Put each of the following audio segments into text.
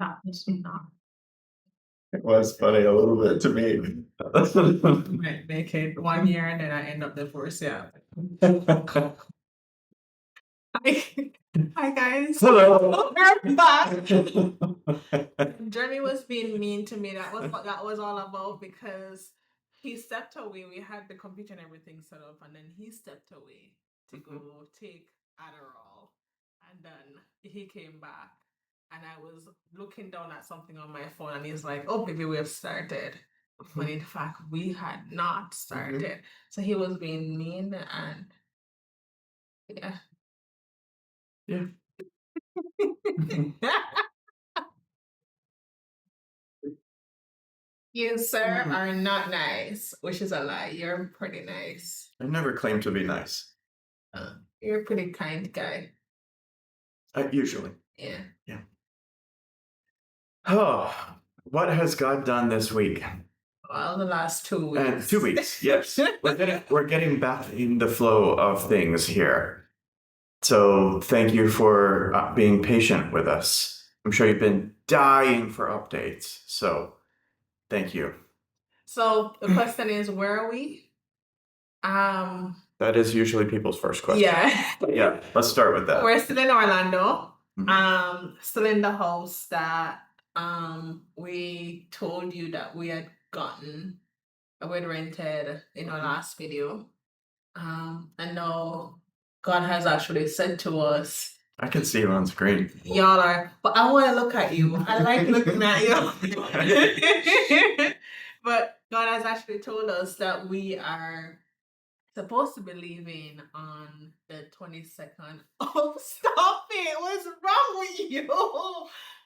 That is not. It was funny a little bit to me. Might make it 1 year and then I end up divorced. Yeah. Hi guys. Hello. We're back. Jeremy was being mean to me. That was what that was all about because he stepped away. We had the computer and everything set up, and then he stepped away to go take Adderall, and then he came back, and I was looking down at something on my phone, and he's like, "Oh, baby, we have started." When in fact we had not started. So he was being mean and yeah. Yeah. You, sir, are not nice, which is a lie. You're pretty nice. I never claimed to be nice. You're a pretty kind guy. Usually. Yeah. Yeah. Oh, what has God done this week? Well, the last 2 weeks. And 2 weeks, yes. We're getting back in the flow of things here. So thank you for being patient with us. I'm sure you've been dying for updates. So thank you. So the question is, where are we? That is usually people's first question. Yeah. Yeah, let's start with that. We're still in Orlando. Still in the house that we told you that we had gotten, we had rented in our last video. And now God has actually said to us, I can see you on screen. y'all are, but I want to look at you. I like looking at you. But God has actually told us that we are supposed to be leaving on the 22nd. Oh, stop it. What's wrong with you?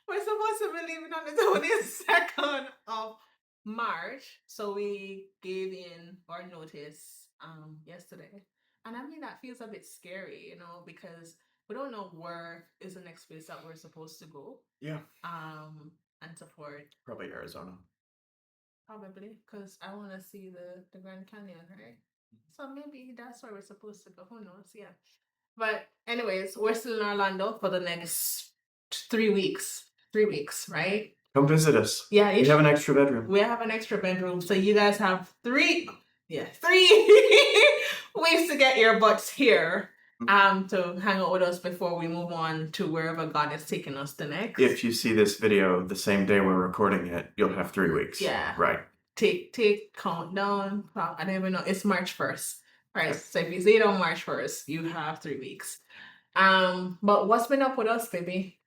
We're supposed to be leaving on the 22nd of March. So we gave in our notice yesterday. And I mean, that feels a bit scary, because we don't know where is the next place that we're supposed to go. Yeah. And support. Probably Arizona. Probably, because I want to see the Grand Canyon, right? So maybe that's where we're supposed to go. Who knows? Yeah. But anyways, we're still in Orlando for the next 3 weeks. 3 weeks, right? Come visit us. Yeah. We have an extra bedroom. We have an extra bedroom. So you guys have 3 weeks to get your butts here. To hang out with us before we move on to wherever God is taking us the next. If you see this video the same day we're recording it, you'll have 3 weeks. Yeah. Right. Take countdown. I don't even know. It's March 1st. Right. So if you see it on March 1st, you have 3 weeks. But what's been up with us, baby?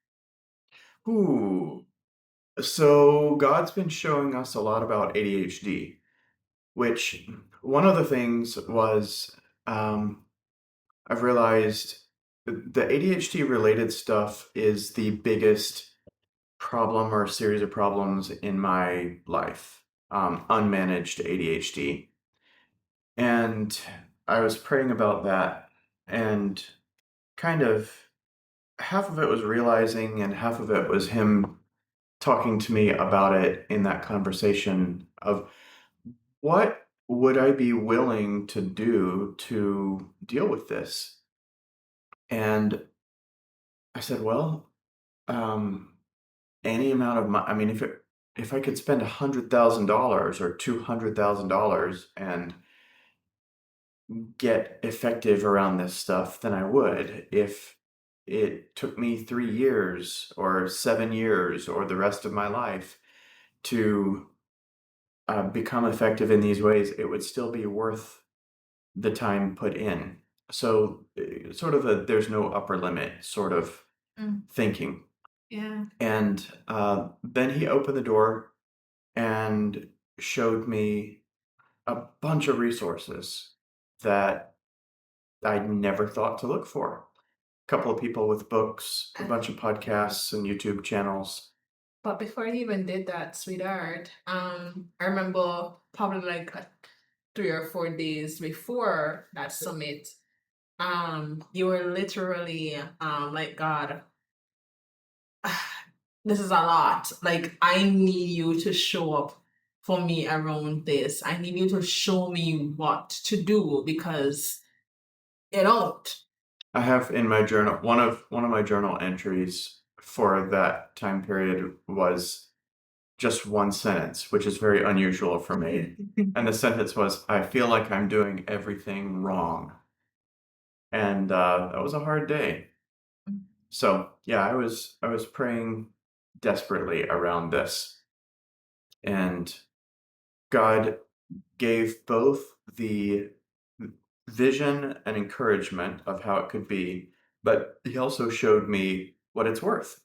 Ooh. So God's been showing us a lot about ADHD, which one of the things was I've realized the ADHD related stuff is the biggest problem or series of problems in my life, unmanaged ADHD. And I was praying about that, and kind of half of it was realizing, and half of it was him talking to me about it in that conversation of what would I be willing to do to deal with this? And I said, well, any amount of money. I mean, if I could spend $100,000 or $200,000 and get effective around this stuff, then I would. If it took me 3 years or 7 years or the rest of my life to become effective in these ways, it would still be worth the time put in. So sort of a there's no upper limit sort of thinking. Yeah. And then he opened the door and showed me a bunch of resources that I never thought to look for. A couple of people with books, a bunch of podcasts and YouTube channels. But before you even did that, sweetheart, I remember probably like 3 or 4 days before that summit, you were literally like, God, this is a lot. Like, I need you to show up for me around this. I need you to show me what to do because you don't. I have in my journal one of my journal entries for that time period was just one sentence, which is very unusual for me. And the sentence was, I feel like I'm doing everything wrong. And that was a hard day. So yeah, I was praying desperately around this. And God gave both the vision and encouragement of how it could be, but he also showed me what it's worth.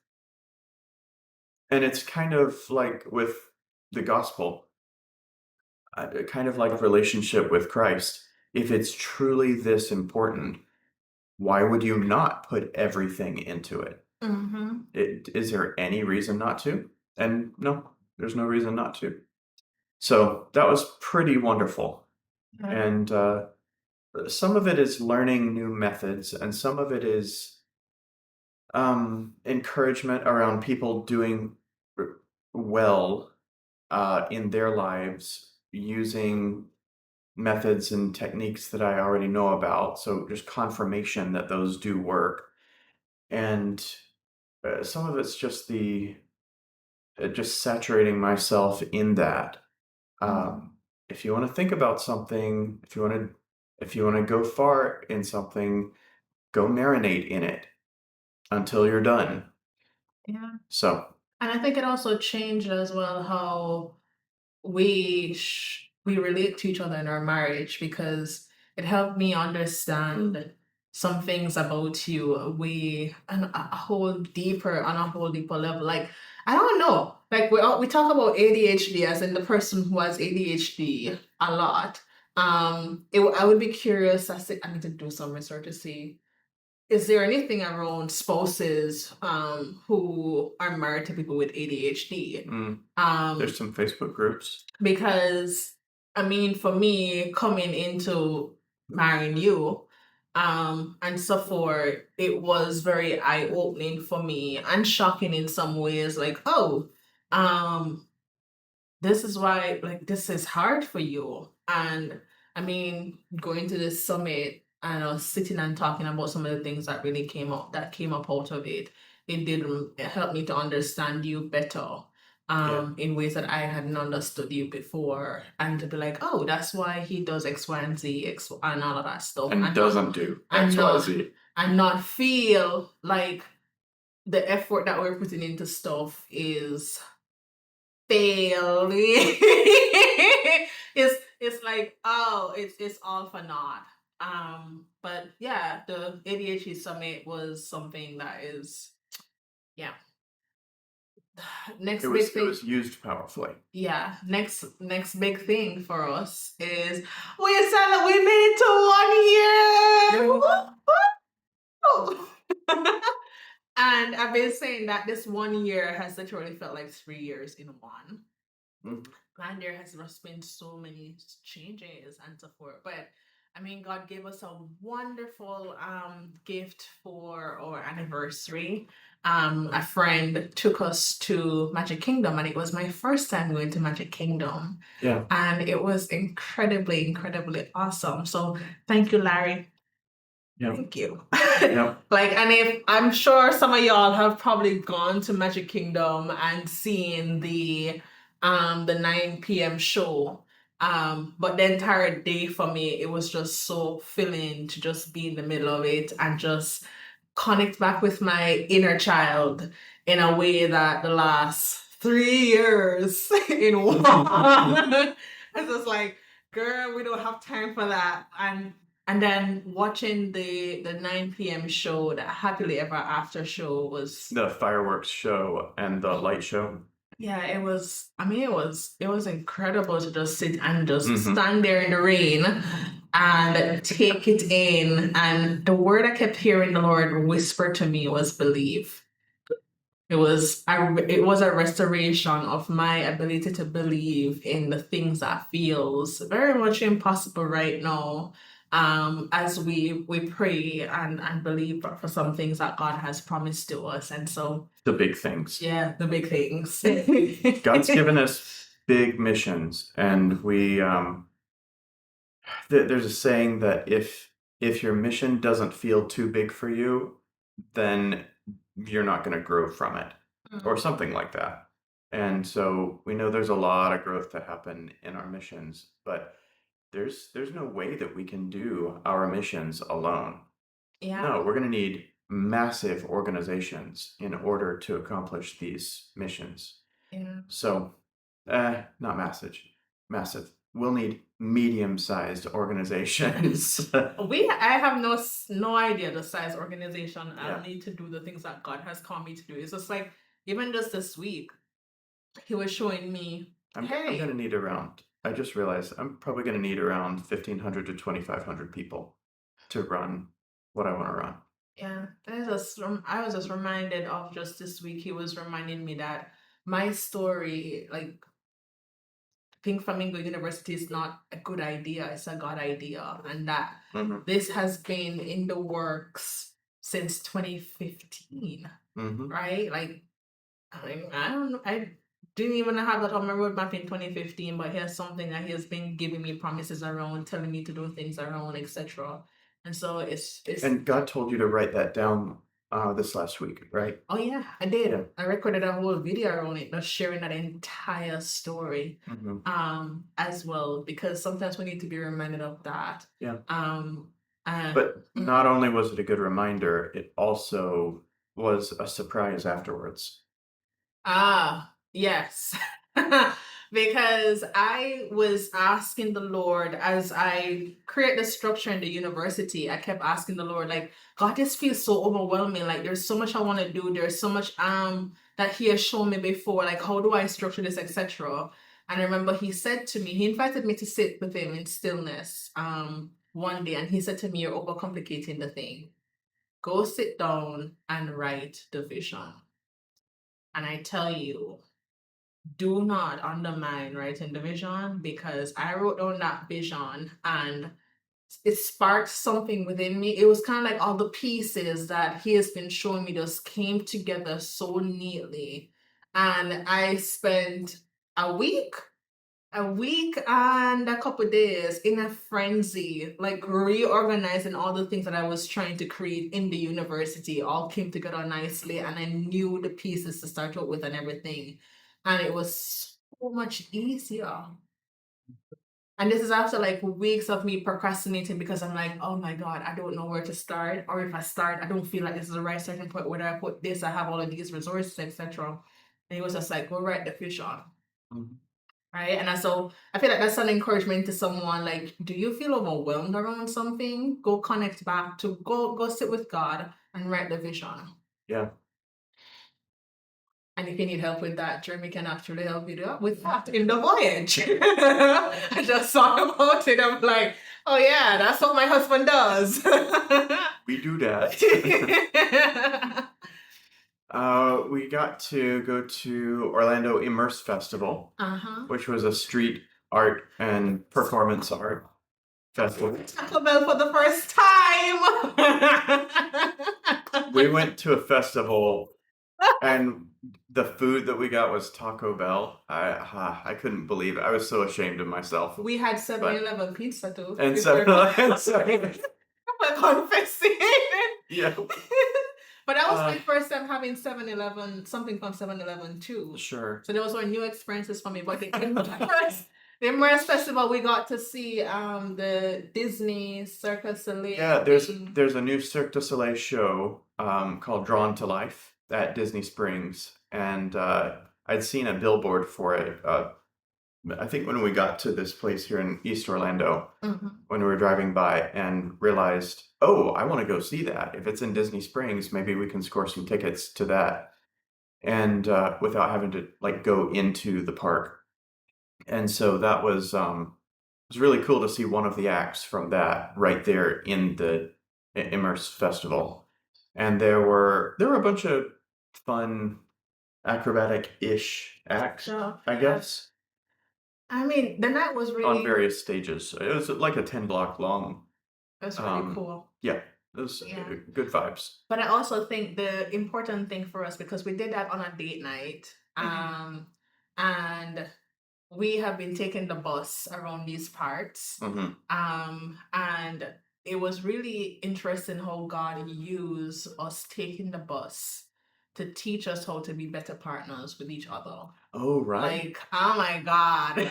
And it's kind of like with the gospel, kind of like a relationship with Christ. If it's truly this important, why would you not put everything into it? Mm-hmm. Is there any reason not to? And no, there's no reason not to. So that was pretty wonderful. Yeah. And some of it is learning new methods, and some of it is encouragement around people doing well in their lives using methods and techniques that I already know about. So just confirmation that those do work. And some of it's just the just saturating myself in that. If you want to think about something, if you want to go far in something, go marinate in it until you're done. Yeah. So And I think it also changed as well how we relate to each other in our marriage, because it helped me understand some things about you we on a whole deeper level. Like, I don't know, like we talk about ADHD as in the person who has ADHD a lot. I would be curious. I need to do some research to see, is there anything around spouses who are married to people with ADHD? there's some Facebook groups. Because I mean, for me, coming into marrying you, and so forth, it was very eye-opening for me and shocking in some ways. Like, oh, um, this is why, like, this is hard for you. And I mean, going to this summit and us sitting and talking about some of the things that really came up out of it, it did help me to understand you better, in ways that I hadn't understood you before, and to be like, oh, that's why he does X, Y, and Z, and all of that stuff, And doesn't do and X, Y, Z. and not feel like the effort that we're putting into stuff is fail. It's like, oh, it's all for naught. But yeah, the ADHD summit was something that is, yeah. Next It big was thing. used powerfully. Yeah, next big thing for us is we made it to 1 year. Woo! And I've been saying that this 1 year has literally felt like 3 years in one. And there has just been so many changes and so forth. But I mean, God gave us a wonderful gift for our anniversary. A friend took us to Magic Kingdom, and it was my first time going to Magic Kingdom. Yeah. And it was incredibly, incredibly awesome. So thank you, Larry. Yeah. Thank you. Yeah. Like, and if I'm sure some of y'all have probably gone to Magic Kingdom and seen the 9 p.m. show. But the entire day for me, it was just so filling to just be in the middle of it and just connect back with my inner child in a way that the last 3 years in one. It's just like, girl, we don't have time for that. And then watching the 9 p.m. show, the Happily Ever After show, was the fireworks show and the light show. Yeah, it was. I mean, it was incredible to just sit and just stand there in the rain and take it in. And the word I kept hearing the Lord whisper to me was believe. It was a restoration of my ability to believe in the things that feels very much impossible right now. As we pray and believe for some things that God has promised to us, and so the big things. Yeah, the big things. God's given us big missions, and we there's a saying that if your mission doesn't feel too big for you, then you're not going to grow from it, or Mm. something like that. And so we know there's a lot of growth to happen in our missions, but there's no way that we can do our missions alone. Yeah. No, we're going to need massive organizations in order to accomplish these missions. Yeah. So, not massive. We'll need medium-sized organizations. I have no idea the size organization I'll Yeah. need to do the things that God has called me to do. It's just like even just this week, he was showing me, I'm hey, gonna need around. I just realized I'm probably gonna need around 1,500 to 2,500 people to run what I want to run. yeah, I was just reminded of just this week. He was reminding me that my story, like Pink Flamingo University, is not a good idea. It's a God idea, and that Mm-hmm. this has been in the works since 2015, Mm-hmm. right? Like I don't know. I didn't even have that on my roadmap in 2015, but here's something that he has been giving me promises around, telling me to do things around, etc. And so it's And God told you to write that down this last week, right? oh yeah, I did. Yeah. I recorded a whole video around it, just sharing that entire story Mm-hmm. as well, because sometimes we need to be reminded of that. Yeah. Uh, But not only was it a good reminder, it also was a surprise afterwards. Yes. Because I was asking the Lord as I create the structure in the university, I kept asking the Lord, like, God, this feels so overwhelming. Like there's so much I want to do. There's so much that He has shown me before. Like, how do I structure this, etc. And I remember He said to me, He invited me to sit with Him in stillness one day, and He said to me, you're overcomplicating the thing. Go sit down and write the vision. And I tell you, do not undermine writing the vision, because I wrote down that vision and it sparked something within me. It was kind of like all the pieces that he has been showing me just came together so neatly. And I spent a week and a couple days in a frenzy, like reorganizing all the things that I was trying to create in the university. All came together nicely, and I knew the pieces to start out with and everything. And it was so much easier. And this is after like weeks of me procrastinating, because I'm like, oh my God, I don't know where to start. Or if I start, I don't feel like this is the right starting point. Whether I put this, I have all of these resources, etc. And it was just like, go write the vision. Mm-hmm. Right. And so I feel like that's an encouragement to someone. Like, do you feel overwhelmed around something? Go connect back to go sit with God and write the vision. Yeah. And if you need help with that, Jeremy can actually help you with that in the voyage. I just thought about it. I'm like, oh yeah, that's what my husband does. We do that. We got to go to Orlando Immerse Festival, which was a street art and performance art festival. Taco Bell for the first time. We went to a festival, and the food that we got was Taco Bell. I couldn't believe it. I was so ashamed of myself. We had 7-Eleven pizza too. And We're confessing. Yeah. But that was my first time having 7-Eleven, something from 7-Eleven too. Sure. So those were new experiences for me. But the Immerse Festival, we got to see the Disney Circus Soleil. Yeah, there's a new Cirque du Soleil show called Drawn to Life at Disney Springs, and I'd seen a billboard for it. I think when we got to this place here in East Orlando, when we were driving by, and realized, oh, I want to go see that. If it's in Disney Springs, maybe we can score some tickets to that, and without having to like go into the park. And so that was really cool to see one of the acts from that right there in the Immerse Festival. And there were a bunch of fun acrobatic-ish acts, I guess. I mean, the night was really on various stages. It was like a 10-block long. That's really cool. Yeah, it was good vibes. But I also think the important thing for us, because we did that on a date night, and we have been taking the bus around these parts, and it was really interesting how God used us taking the bus to teach us how to be better partners with each other. Oh, right. Like, oh my God.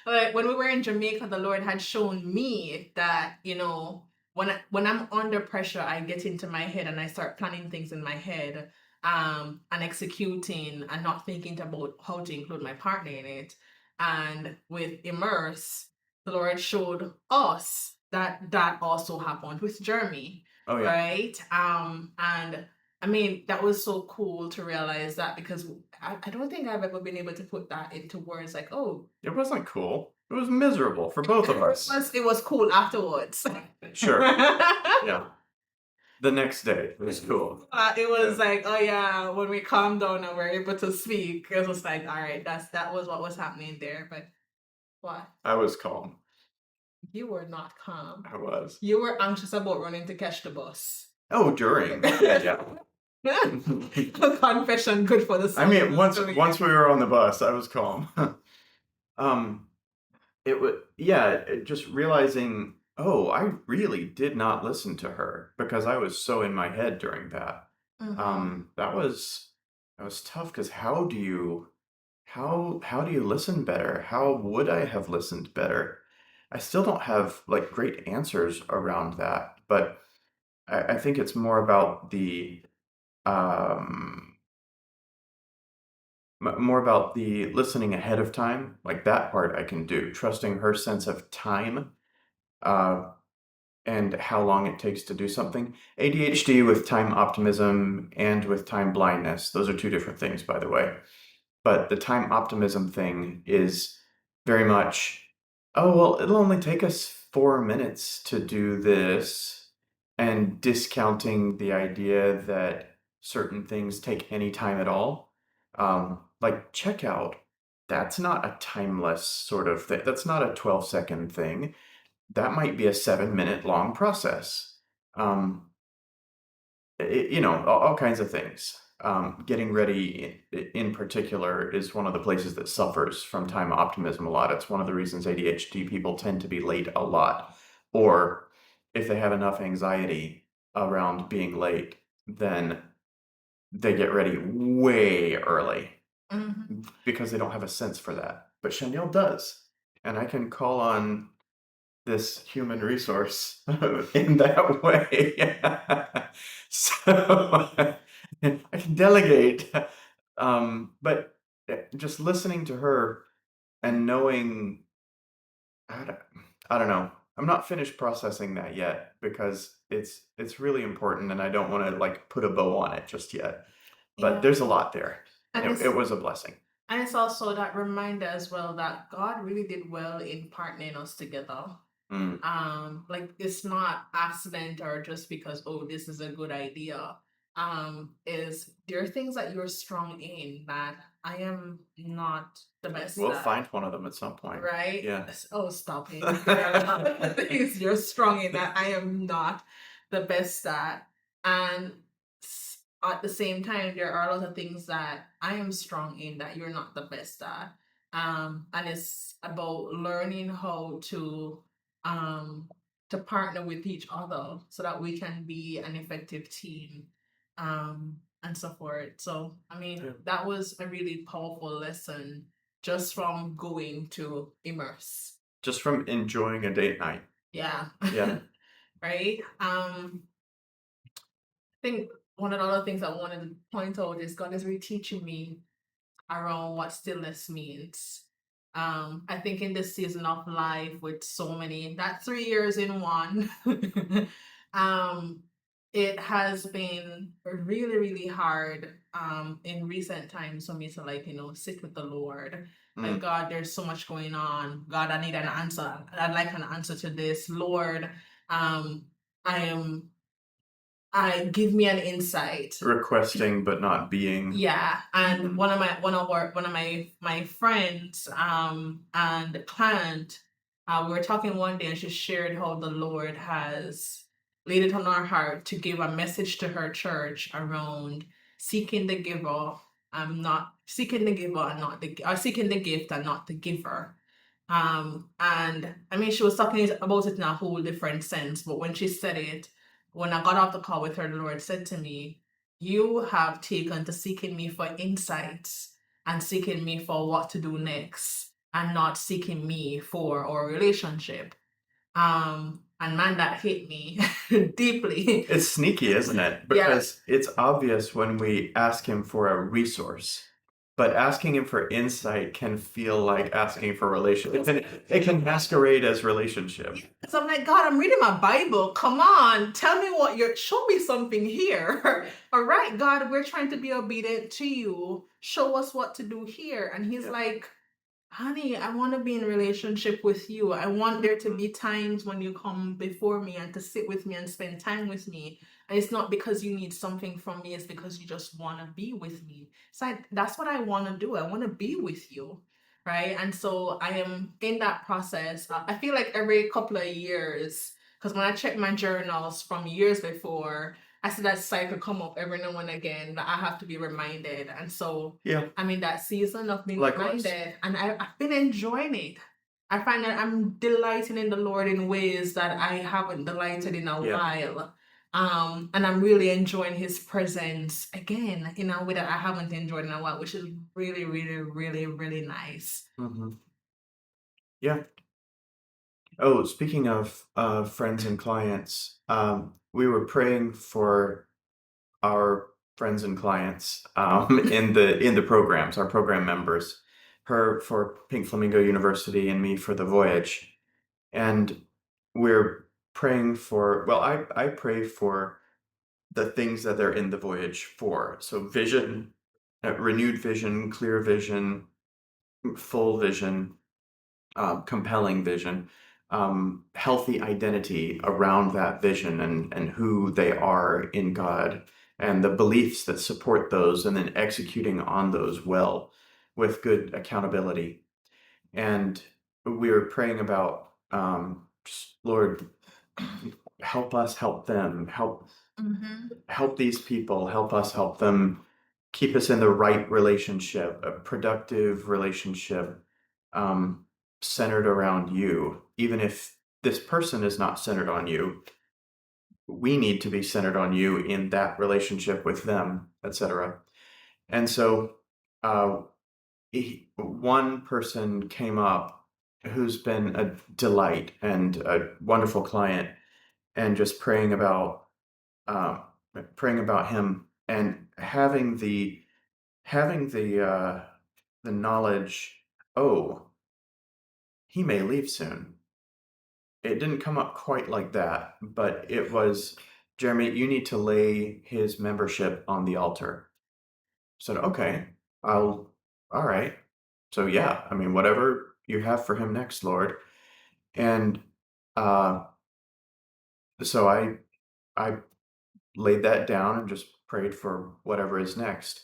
Like when we were in Jamaica, the Lord had shown me that, when I'm under pressure, I get into my head and I start planning things in my head, and executing and not thinking about how to include my partner in it. And with Immerse, the Lord showed us that that also happened with Jeremy, Oh, yeah. right? And I mean, that was so cool to realize that, because I don't think I've ever been able to put that into words like, oh, It wasn't cool. It was miserable for both of us. it was cool afterwards. Sure. Yeah. The next day it was cool. It was like, oh yeah, when we calmed down and were able to speak, it was like, all right, that was what was happening there. But what? I was calm. You were not calm. I was. You were anxious about running to catch the bus. Oh, during. Yeah. Confession, good for the soul. I mean, once we were on the bus, I was calm. It was, yeah, just realizing, oh, I really did not listen to her because I was so in my head during that. That was tough because how do you listen better? How would I have listened better? I still don't have like great answers around that, but I think it's more about um more about the listening ahead of time. Like that part I can do, trusting her sense of time, uh, and how long it takes to do something. ADHD with time optimism and with time blindness, those are two different things, by the way. But the time optimism thing is very much, oh, well, it'll only take us 4 minutes to do this, and discounting the idea that certain things take any time at all. Like checkout, that's not a timeless sort of thing. That's not a 12-second thing. That might be a 7-minute long process. Um, all kinds of things. Getting ready in particular is one of the places that suffers from time optimism a lot. It's one of the reasons ADHD people tend to be late a lot. Or if they have enough anxiety around being late, then they get ready way early because they don't have a sense for that. But Chanel does. And I can call on this human resource in that way. So I can delegate. But just listening to her and knowing, I don't, I don't know. I'm not finished processing that yet because it's really important and I don't want to like put a bow on it just yet. But Yeah. there's a lot there. And It was a blessing. And it's also that reminder as well that God really did well in partnering us together. Like it's not accident or just because, oh, this is a good idea. Is there are things that you're strong in that I am not the best We'll at, find one of them at some point. right? Yeah. Oh, stop it. There are a lot of things you're strong in that I am not the best at. And at the same time, there are a lot of things that I am strong in that you're not the best at. And it's about learning how um to partner with each other so that we can be an effective team, and so forth. So I mean, Yeah. that was a really powerful lesson just from going to Immerse. Just from enjoying a date night. Yeah. Yeah. Right. I think one of the other things I wanted to point out is God is really teaching me around what stillness means. I think in this season of life with so many, that 3 years in one, um, it has been really, really hard in recent times for me to sit with the Lord. Like, God, there's so much going on. God, I need an answer. I'd like an answer to this. Lord, I am I give me an insight. Requesting but not being. Yeah, and one of my friends and client, we were talking one day and she shared how the Lord has laid it on her heart to give a message to her church around seeking the giver, not seeking the giver and not the or seeking the gift and not the giver. And I mean she was talking about it in a whole different sense, but when she said it, when I got off the call with her, the Lord said to me, you have taken to seeking me for insights and seeking me for what to do next and not seeking me for our relationship. And man, that hit me deeply. It's sneaky, isn't it? Yeah. Because it's obvious when we ask him for a resource, but asking him for insight can feel like asking for relationship. It can masquerade as relationship. So I'm like, God, I'm reading my Bible. Come on, tell me show me something here. All right, God, we're trying to be obedient to you. Show us what to do here. And he's like, honey, I want to be in a relationship with you. I want there to be times when you come before me and to sit with me and spend time with me. And it's not because you need something from me, it's because you just want to be with me. So that's what I want to do. I want to be with you. Right. And so I am in that process. I feel like every couple of years, because when I check my journals from years before, I see that cycle come up every now and again that I have to be reminded. And so Yeah. I'm in that season of being Likewise. reminded, and I've been enjoying it. I find that I'm delighting in the Lord in ways that I haven't delighted in a Yeah. while. And I'm really enjoying his presence again in a way that I haven't enjoyed in a while, which is really, really, really, really nice. Mm-hmm. Yeah. Oh, speaking of friends and clients, we were praying for our friends and clients in the programs, our program members, her for Pink Flamingo University and me for the voyage. And we're praying for, well, I pray for the things that they're in the voyage for. So vision, renewed vision, clear vision, full vision, compelling vision, healthy identity around that vision and who they are in God and the beliefs that support those, and then executing on those well with good accountability. And we were praying about, Lord, help us help them, help these people, help us help them, keep us in the right relationship, a productive relationship, um, centered around you. Even if this person is not centered on you, we need to be centered on you in that relationship with them, etc. And so, uh, one person came up who's been a delight and a wonderful client, and just uh, praying about him and having the knowledge, oh, he may leave soon. It didn't come up quite like that, but it was, Jeremy, you need to lay his membership on the altar. Said, okay, all right. So yeah, I mean, whatever you have for him next, Lord. And uh, so I laid that down and just prayed for whatever is next.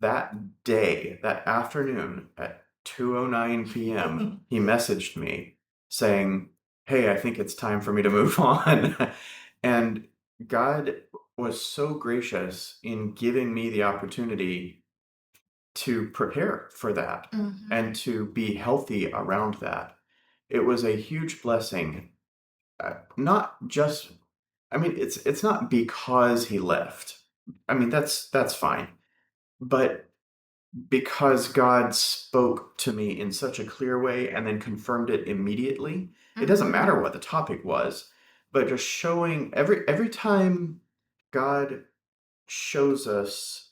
That day, that afternoon at 2:09 p.m., he messaged me saying, "Hey, I think it's time for me to move on." And God was so gracious in giving me the opportunity to prepare for that and to be healthy around that. It was a huge blessing. Not just, I mean, it's not because he left. I mean, that's fine. But because God spoke to me in such a clear way and then confirmed it immediately. It doesn't matter what the topic was, but just showing every time God shows us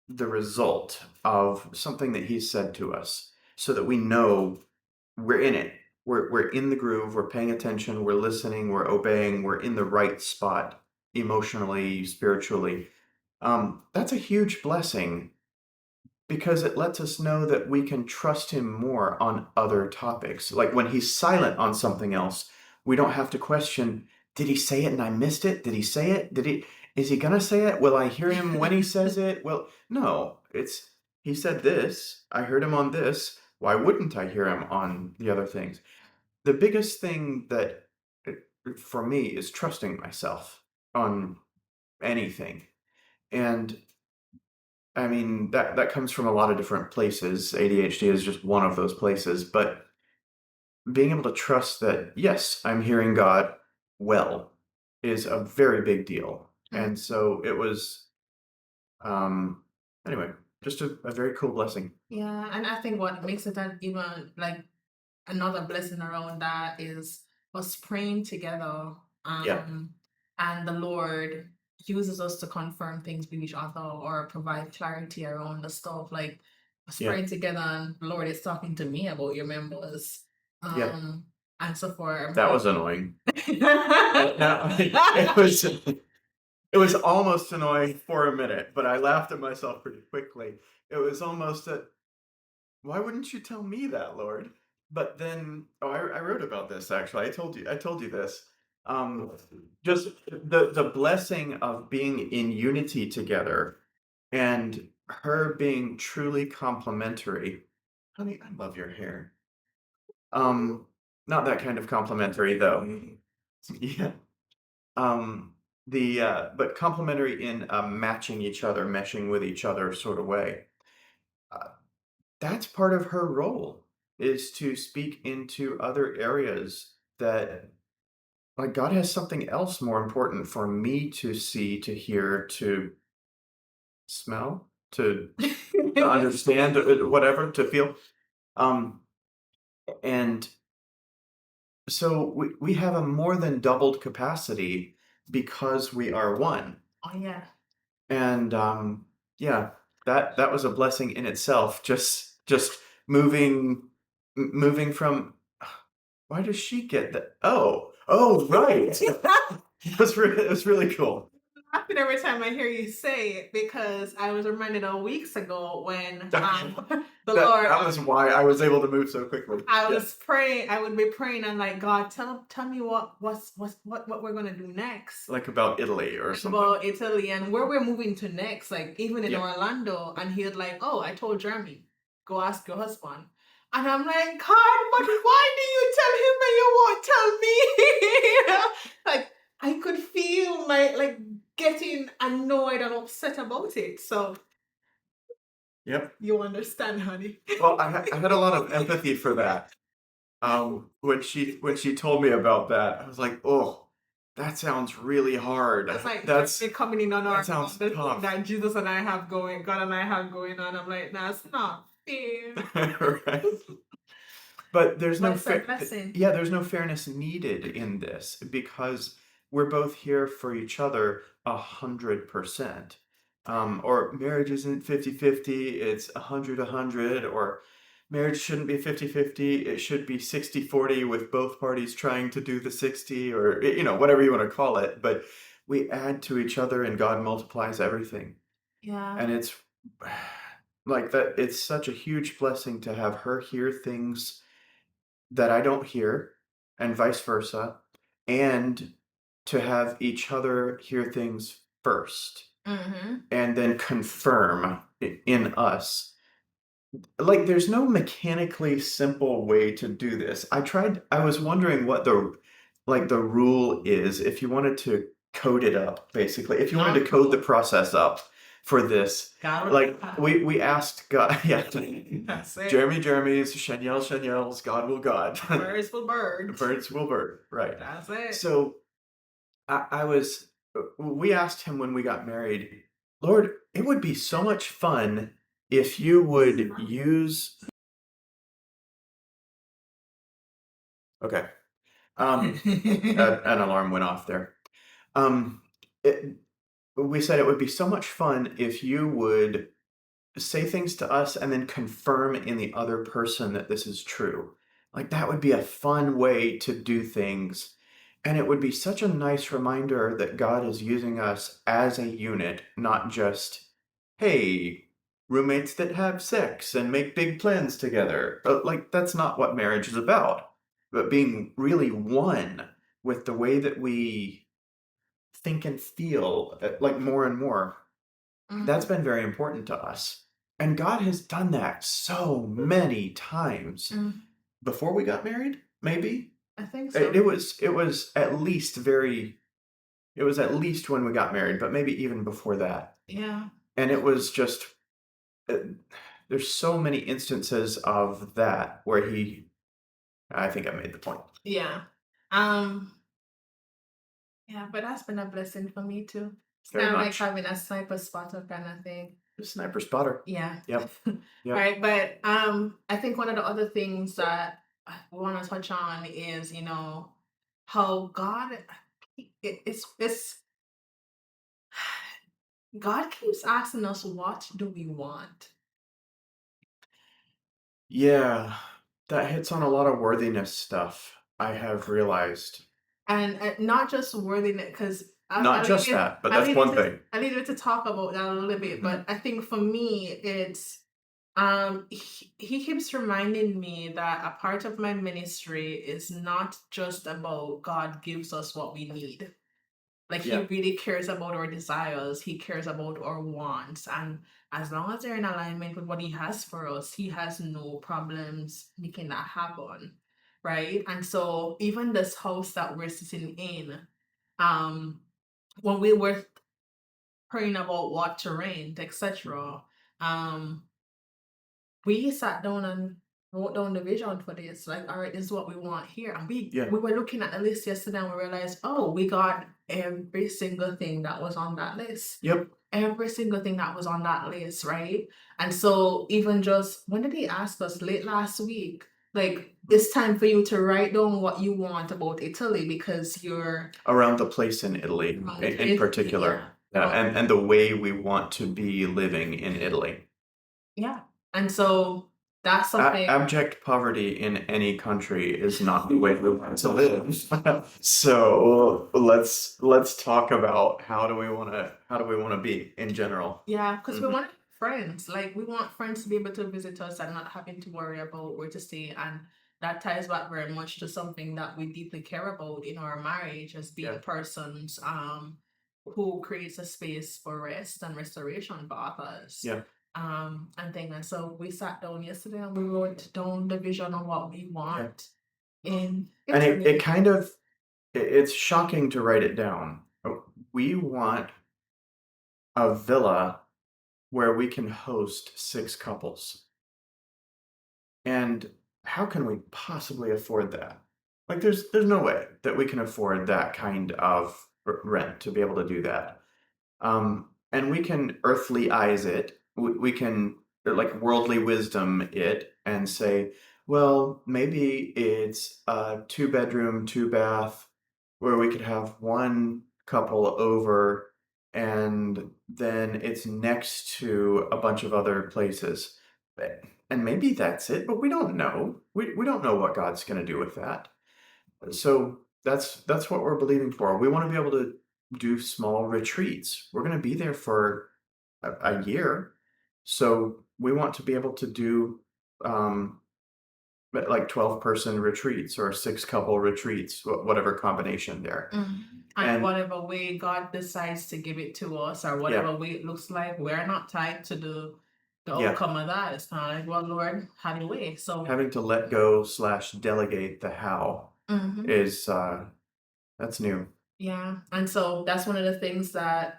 the result of something that He's said to us, so that we know we're in it. We're in the groove, we're paying attention, we're listening, we're obeying, we're in the right spot emotionally, spiritually. That's a huge blessing, because it lets us know that we can trust him more on other topics. Like when he's silent on something else, we don't have to question, did he say it and I missed it? Did he say it? Is he going to say it? Will I hear him when he says it? Well, no, he said this. I heard him on this. Why wouldn't I hear him on the other things? The biggest thing that for me is trusting myself on anything. And I mean, that comes from a lot of different places. ADHD is just one of those places, but being able to trust that, yes, I'm hearing God well is a very big deal. And so it was Um, anyway, just a very cool blessing. Yeah, and I think what makes it an even like another blessing around that is us praying together. Yeah, And the Lord uses us to confirm things with each other or provide clarity around the stuff. Like us yeah, praying together and the Lord is talking to me about your members. yeah. Um and so forth. That But was annoying. No, it was almost annoying for a minute, but I laughed at myself pretty quickly. It was almost a, why wouldn't you tell me that, Lord? But then, oh, I wrote about this actually. I told you this. Um, just the blessing of being in unity together, and her being truly complimentary. Honey, I love your hair. Um, not that kind of complimentary though. Yeah. Um, but complementary in a matching each other, meshing with each other sort of way. Uh, that's part of her role, is to speak into other areas that, like, God has something else more important for me to see, to hear, to smell, to understand, whatever, to feel. Um, and so we have a more than doubled capacity because we are one. Oh yeah. And yeah, that was a blessing in itself. Just moving moving from, why does she get that? Oh, right. It was really cool. Laughing every time I hear you say it because I was reminded of weeks ago when the Lord That was why I was able to move so quickly. I Yeah. was praying, I would be praying and like God, tell me what we're gonna do next. Like about Italy or something. About Italy and where we're moving to next, like even in Yeah. Orlando, and he'd like, oh, I told Jeremy, go ask your husband. And I'm like, God, but why do you tell him and you won't tell me? You know? Like I could feel like getting annoyed and upset about it. So Yep. you understand, honey. Well, I had a lot of empathy for that. When she told me about that, I was like, "Oh, that sounds really hard." That's like That's it coming in on that our sounds the thing tough. that Jesus and I have going, God and I have going on. I'm like, that's not fair. Right? But there's But no it's a blessing. yeah, there's no fairness needed in this because we're both here for each other 100%. Or marriage isn't 50-50, it's 100-100, or marriage shouldn't be 50-50, it should be 60-40 with both parties trying to do the 60, or whatever you want to call it. But we add to each other and God multiplies everything. Yeah. And it's like that, it's such a huge blessing to have her hear things that I don't hear, and vice versa, and to have each other hear things first Mm-hmm. and then confirm in us. Like, there's no mechanically simple way to do this. I was wondering what the rule is if you wanted to code it up, basically. If you wanted to code the process up for this. Like, we asked God, yeah. That's it. Jeremy's, Shanielle's, God will God. Birds will bird. Birds will bird, right. That's it. So we asked him when we got married, Lord, it would be so much fun if you would use. Okay. An alarm went off there. Um, it, we said it would be so much fun if you would say things to us and then confirm in the other person that this is true. Like, that would be a fun way to do things. And it would be such a nice reminder that God is using us as a unit, not just, hey, roommates that have sex and make big plans together. But, like, that's not what marriage is about. But being really one with the way that we think and feel, like, more and more. That's been very important to us. And God has done that so many times. Before we got married, maybe? I think It, so. it was at least very it was at least when we got married, but maybe even before that. Yeah. And it was just uh, there's so many instances of that where I think I made the point. Yeah. Um, yeah, but that's been a blessing for me too. It's very kind of like much. having a sniper spotter kind of thing. Sniper spotter. Yeah. Yep. Yep. Right. But I think one of the other things that I want to touch on is, how God it's God keeps asking us, what do we want? Yeah. That hits on a lot of worthiness stuff, I have realized. And not just worthiness, because Not just that, but that's one thing. I needed to talk about that a little bit. Mhm. But I think for me, it's he keeps reminding me that a part of my ministry is not just about God gives us what we need. Like, he Yeah. really cares about our desires, he cares about our wants, and as long as they're in alignment with what he has for us, he has no problems making that happen, right? And so even this house that we're sitting in, um when we were praying about what to rent, etc., um we sat down and wrote down the vision for this. Like, all right, this is what we want here. And we Yeah. we were looking at the list yesterday and we realized, oh, we got every single thing that was on that list. Yep. Every single thing that was on that list, right? And so even just when did he ask us? Late last week. Like, it's time for you to write down what you want about Italy because you're Around the place in Italy in particular. Yeah. And the way we want to be living in Italy. yeah. And so that's something. Abject poverty in any country is not the way we want to live. So let's talk about how do we want to be in general. Yeah, because we Mhm. want friends. Like, we want friends to be able to visit us and not having to worry about where to stay. And that ties back very much to something that we deeply care about in our marriage as being Yeah. persons who creates a space for rest and restoration for others. Yeah. And things. And so we sat down yesterday and we wrote down the vision of what we want in And it Italy. kind of it's shocking to write it down. We want a villa where we can host 6 couples. And how can we possibly afford that? Like, there's no way that we can afford that kind of rent to be able to do that. And we can earthly eyes it. We can like worldly wisdom it and say, well, maybe it's a 2 bedroom, 2 bath, where we could have one couple over, and then it's next to a bunch of other places. And maybe that's it, but we don't know. We don't know what God's going to do with that. So that's what we're believing for. We want to be able to do small retreats. We're going to be there for a year, so we want to be able to do um, like 12-person retreats or 6 couple retreats, whatever combination there. And And whatever way God decides to give it to us, or yeah, whatever way it looks like, we're not tied to the yeah, outcome of that. It's kind of like, well, Lord, have your way. So, having to let go slash delegate the how mhm. is that's new. Yeah. And so that's one of the things that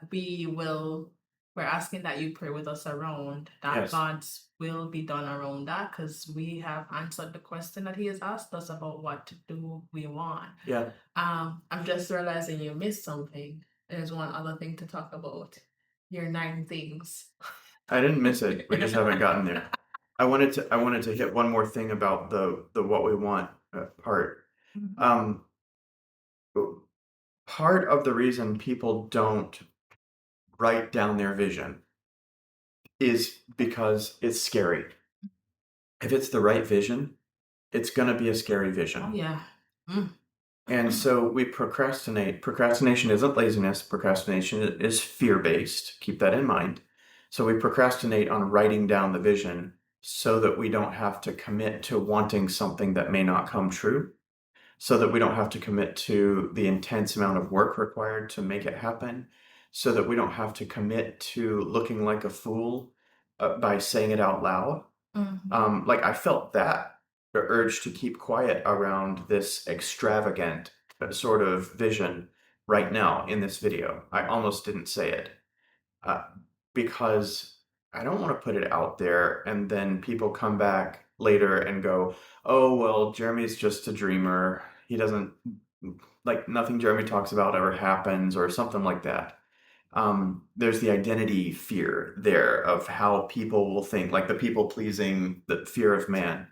we're asking that you pray with us around, that Yes. God's will be done around that, because we have answered the question that he has asked us about what to do we want. Yeah. I'm just realizing you missed something. There's one other thing to talk about. Your 9 things. I didn't miss it. We just haven't gotten there. I wanted to hit one more thing about the what we want part. Mhm. Um, Part of the reason people don't write down their vision is because it's scary. If it's the right vision, it's going to be a scary Oh, vision. yeah. Mm. And so we procrastinate. Procrastination isn't laziness. Procrastination is fear-based. Keep that in mind. So we procrastinate on writing down the vision so that we don't have to commit to wanting something that may not come true, so that we don't have to commit to the intense amount of work required to make it happen, so that we don't have to commit to looking like a fool by saying it out loud. Like, I felt that the urge to keep quiet around this extravagant sort of vision right now in this video. I almost didn't say it uh, because I don't want to put it out there and then people come back later and go, oh, well, Jeremy's just a dreamer. He doesn't, like, nothing Jeremy talks about ever happens or something like that. there's the identity fear there of how people will think, like the people pleasing, the fear of man.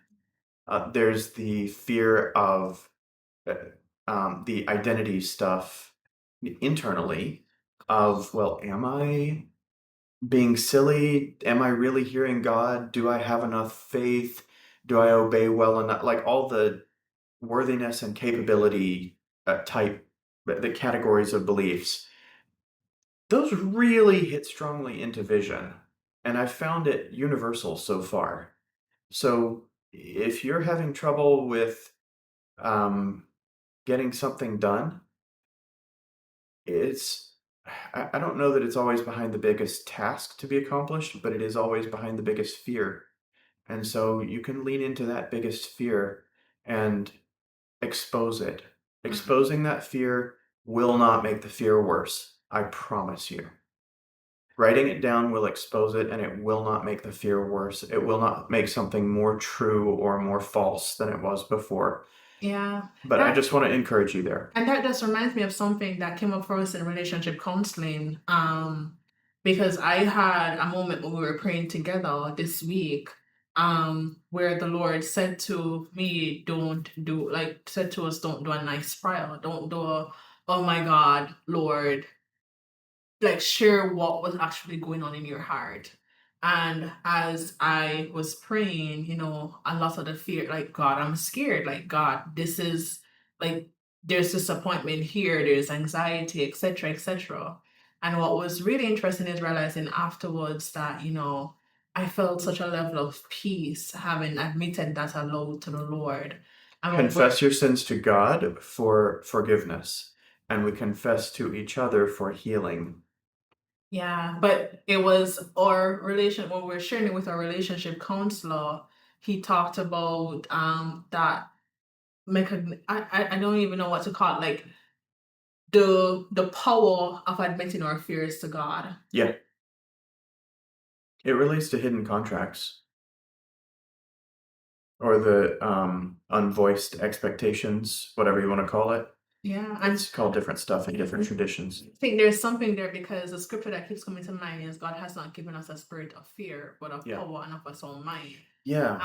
There's the fear of uh, the identity stuff internally of, well, am I being silly? Am I really hearing God? Do I have enough faith? Do I obey well enough? Like all the worthiness and capability type, the categories of beliefs, those really hit strongly into vision. And I've found it universal so far. So if you're having trouble with um, getting something done, it's, I don't know that it's always behind the biggest task to be accomplished, but it is always behind the biggest fear. And so you can lean into that biggest fear and expose it. Exposing that fear will not make the fear worse. I promise you. Writing it down will expose it and it will not make the fear worse. It will not make something more true or more false than it was before. Yeah. But I just want to encourage you there. And that just reminds me of something that came up for us in relationship counseling. Because I had a moment when we were praying together this week, where the Lord said to me, said to us, don't do a nice prayer. Don't do a, oh my God, Lord, like share what was actually going on in your heart. And as I was praying, a lot of the fear, like, God, I'm scared, like, God, this is like, there's disappointment here, there's anxiety, etc., etc. And what was really interesting is realizing afterwards that, I felt such a level of peace having admitted that aloud to the Lord. Confess your sins to God for forgiveness, and we confess to each other for healing. Yeah, but it was our relation when we were sharing it with our relationship counselor. He talked about that I don't even know what to call it, like the power of admitting our fears to God. Yeah. It relates to hidden contracts or the unvoiced expectations, whatever you want to call it. Yeah, It's called different stuff in different traditions. I think there's something there because the scripture that keeps coming to mind is God has not given us a spirit of fear, but of Yeah. power and of a sound mind. Yeah.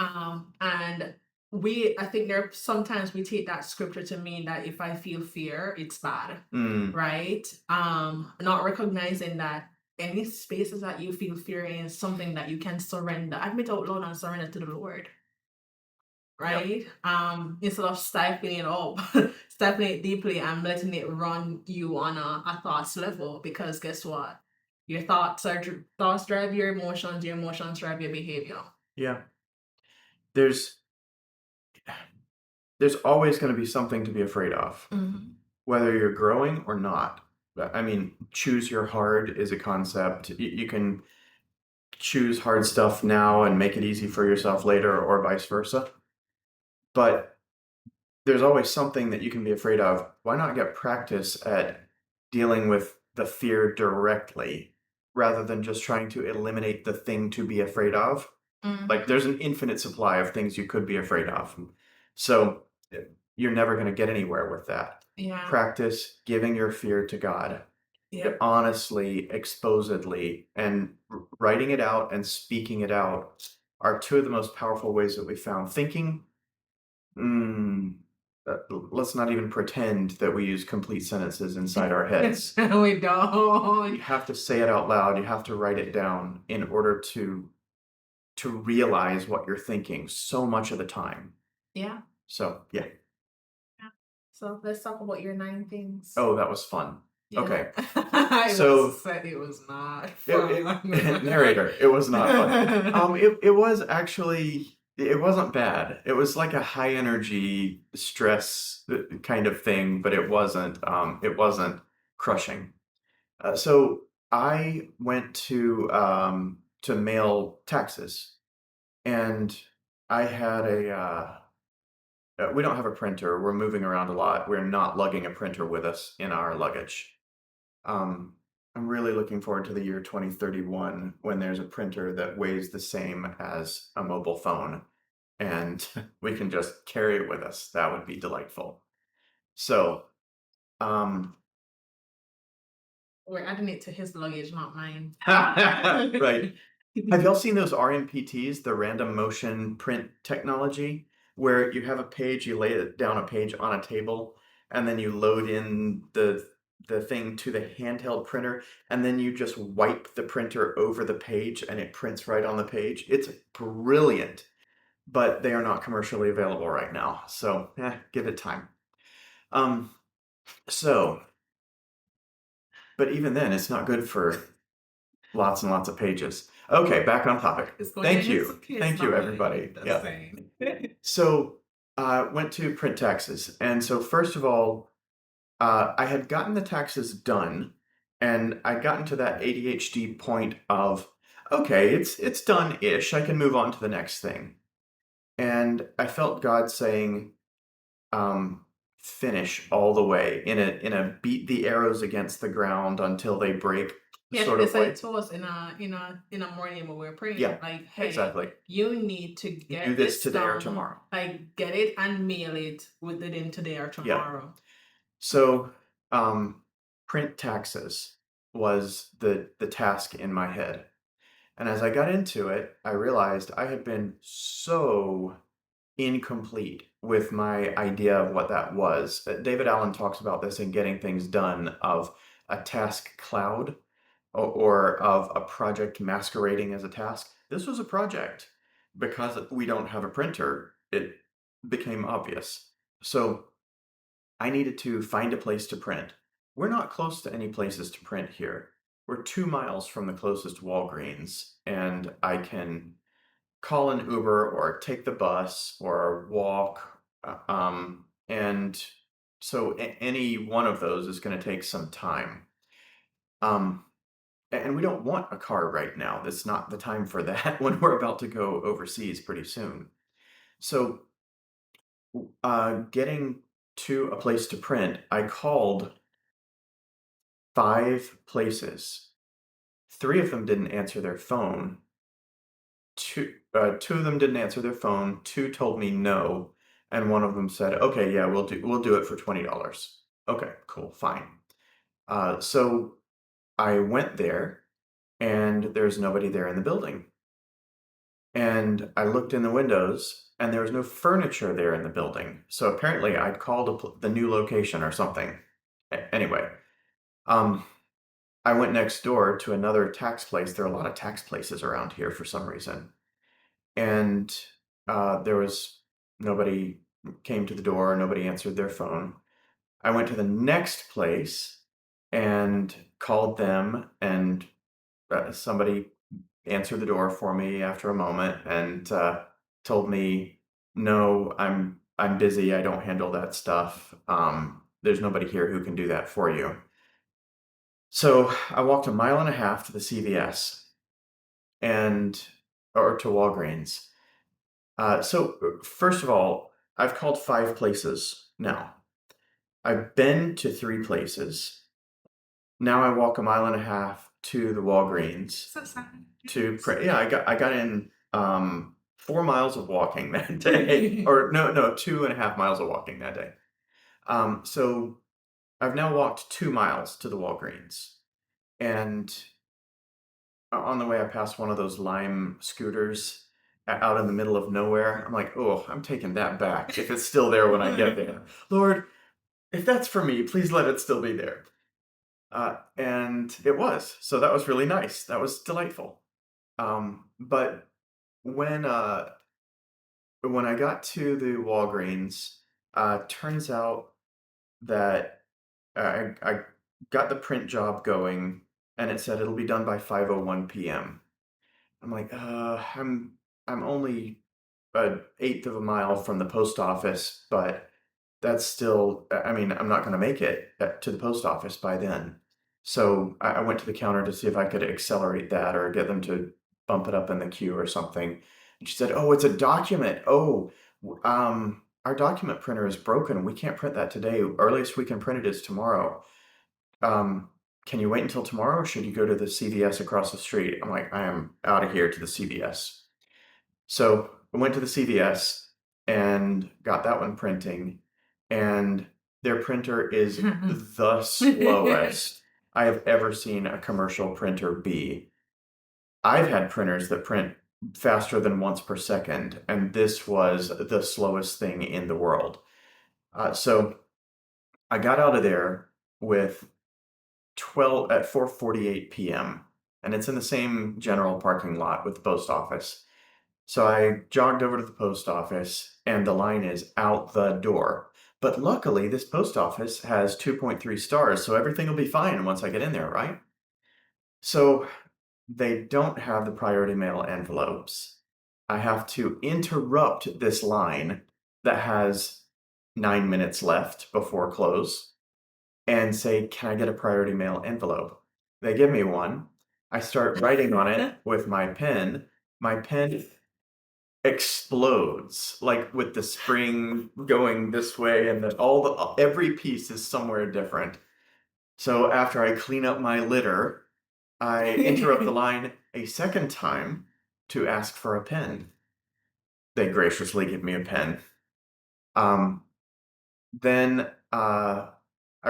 And I think there sometimes we take that scripture to mean that if I feel fear, it's bad, right? Not recognizing that any spaces that you feel fear in is something that you can surrender, admit out loud and surrender to the Lord, right? Instead of stifling it up, stifling it deeply and letting it run you on a thoughts level, because guess what? Your thoughts drive your emotions drive your behavior. Yeah. There's always going to be something to be afraid of, whether you're growing or not. I mean, choose your hard is a concept. You can choose hard stuff now and make it easy for yourself later, or vice versa. But there's always something that you can be afraid of. Why not get practice at dealing with the fear directly rather than just trying to eliminate the thing to be afraid of? Like there's an infinite supply of things you could be afraid of. So you're never going to get anywhere with that. Yeah. Practice giving your fear to God. Yep. Honestly, exposedly, and writing it out and speaking it out are two of the most powerful ways that we found. Thinking, let's not even pretend that we use complete sentences inside our heads. We don't. You have to say it out loud. You have to write it down in order to realize what you're thinking so much of the time. Yeah. So, yeah. So let's talk about your 9 things. Oh, that was fun. Yeah. Okay. So said it was not fun. Narrator, it was not fun. It was actually, it wasn't bad. It was like a high energy stress kind of thing, but it wasn't crushing. So I went to mail taxes, and I had we don't have a printer. We're moving around a lot. We're not lugging a printer with us in our luggage. Um, I'm really looking forward to the year 2031 when there's a printer that weighs the same as a mobile phone and we can just carry it with us. That would be delightful. So, um, We're adding it to his luggage, not mine. Right. Have y'all seen those RMPTs, the random motion print technology, where you have a page, you lay it down a page on a table, and then you load in the thing to the handheld printer, and then you just wipe the printer over the page and it prints right on the page? It's brilliant, but they are not commercially available right now. So, give it time. Um, so, but even then, it's not good for lots and lots of pages. Okay, back on topic. Thank you. Thank you, everybody. Yeah. So, went to print taxes. And so, first of all, I had gotten the taxes done, and I'd gotten to that ADHD point of, okay, it's done-ish. I can move on to the next thing. And I felt God saying, finish all the way in a beat the arrows against the ground until they break. Yeah, sort they of said way. it to us in a morning when we were praying. Yeah, Like, hey, exactly. you need to get Do this today or done, tomorrow. Like, get it and mail it within today or tomorrow. So, print taxes was the task in my head. And as I got into it, I realized I had been so incomplete with my idea of what that was. David Allen talks about this in Getting Things Done, of a task cloud, or of a project masquerading as a task. This was a project. Because we don't have a printer, it became obvious. So I needed to find a place to print. We're not close to any places to print here. We're 2 miles from the closest Walgreens, and I can call an Uber or take the bus or walk. And so any one of those is going to take some time. And we don't want a car right now. That's not the time for that when we're about to go overseas pretty soon. So, getting to a place to print, I called 5 places. 3 of them didn't answer their phone. 2 of them didn't answer their phone, 2 told me no, and 1 of them said, "Okay, yeah, we'll do it for $20." Okay, cool, fine. So I went there, and there's nobody there in the building. And I looked in the windows, and there was no furniture there in the building. So apparently I'd called the new location or something. Anyway, um, I went next door to another tax place. There are a lot of tax places around here for some reason. And there was nobody came to the door, nobody answered their phone. I went to the next place and called them, and somebody answered the door for me after a moment and told me, "No, I'm busy. I don't handle that stuff. There's nobody here who can do that for you." So I walked 1.5 miles to the CVS and or to Walgreens. First of all, I've called 5 places now. I've been to 3 places. Now I walk 1.5 miles to the Walgreens So sad. to pray. Yeah, I got in 4 miles of walking that day, or no, 2.5 miles of walking that day. So I've now walked 2 miles to the Walgreens, and on the way I passed one of those Lime scooters out in the middle of nowhere. I'm like, oh, I'm taking that back if it's still there when I get there. Lord, if that's for me, please let it still be there. And it was. So that was really nice. That was delightful. But when I got to the Walgreens, turns out that I got the print job going, and it said it'll be done by 5:01 p.m. I'm like, I'm only an eighth of a mile from the post office, but that's still, I mean, I'm not going to make it to the post office by then. So I went to the counter to see if I could accelerate that or get them to bump it up in the queue or something. And she said, "Oh, it's a document. Oh, our document printer is broken. We can't print that today. Earliest we can print it is tomorrow. Um, can you wait until tomorrow, or should you go to the CVS across the street?" I'm like, "I am out of here to the CVS." So I went to the CVS and got that one printing, and their printer is the slowest. I have ever seen a commercial printer be. I've had printers that print faster than once per second, and this was the slowest thing in the world. So I got out of there with 12 at 4:48 p.m. and it's in the same general parking lot with the post office. So I jogged over to the post office and the line is out the door. But luckily this post office has 2.3 stars, so everything will be fine once I get in there, right? So they don't have the priority mail envelopes. I have to interrupt this line that has 9 minutes left before close and say, "Can I get a priority mail envelope?" They give me one. I start writing on it with my pen. My pen explodes, like with the spring going this way, and every piece is somewhere different. So after I clean up my litter, I interrupt the line a second time to ask for a pen. They graciously give me a pen. Um, then I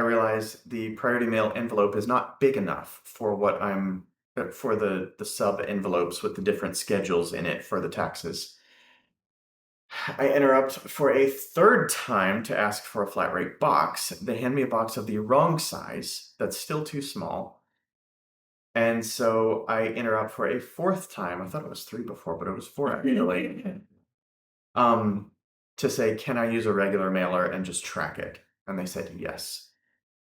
realize the priority mail envelope is not big enough for what I'm for the sub envelopes with the different schedules in it for the taxes. I interrupt for a third time to ask for a flat rate box. They hand me a box of the wrong size that's still too small. And so I interrupt for a fourth time. I thought it was three before, but it was four actually. um, to say, "Can I use a regular mailer and just track it?" And they said yes.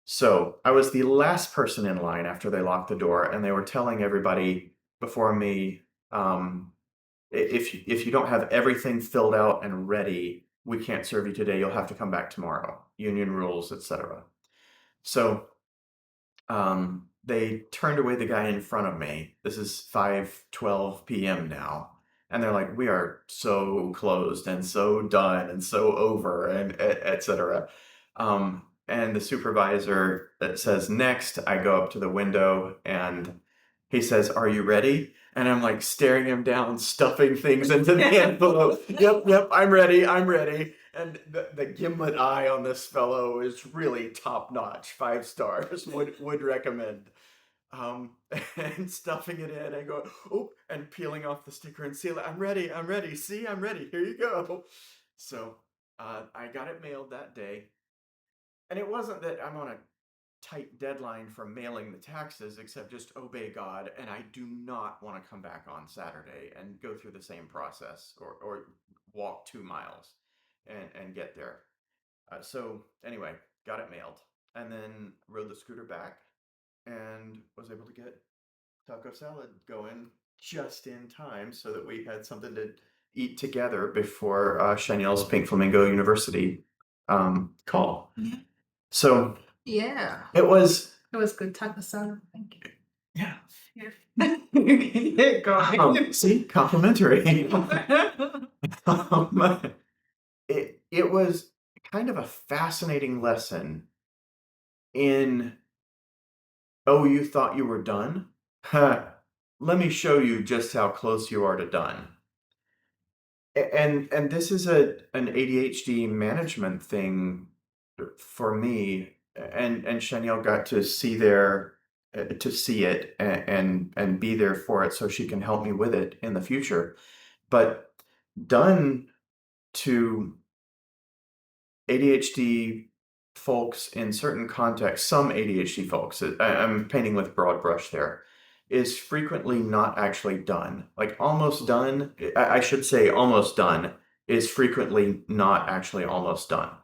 So I was the last person in line after they locked the door, and they were telling everybody before me, if you don't have everything filled out and ready, we can't serve you today. You'll have to come back tomorrow. Union rules, etc. So they turned away the guy in front of me. This is 5:12 p.m. now. And they're like, "We are so closed and so done and so over," and etc. And the supervisor says, "Next," I go up to the window and he says, "Are you ready?" And I'm like staring him down, stuffing things into the envelope. Yep, I'm ready, I'm ready. And the gimlet eye on this fellow is really top notch, 5 stars. Would recommend. Um, and stuffing it in, I go, "Oh," and peeling off the sticker and seal it. I'm ready. I'm ready. See, I'm ready. Here you go. So I got it mailed that day, and it wasn't that I'm on a tight deadline for mailing the taxes, except just obey God, and I do not want to come back on Saturday and go through the same process or walk 2 miles and get there. So anyway, got it mailed, and then rode the scooter back and was able to get taco salad going just in time so that we had something to eat together before Chanel's Pink Flamingo University call. So Yeah. it was good taco salad. Thank you. Yeah. Go See, complimentary. It was kind of a fascinating lesson in, "Oh, you thought you were done? Huh. Let me show you just how close you are to done." And this is an ADHD management thing for me, and Chanel got to see it and be there for it so she can help me with it in the future. But done to ADHD folks in certain contexts, some ADHD folks, I'm painting with broad brush there, is frequently not actually done. Like almost done, I should say almost done, is frequently not actually almost done.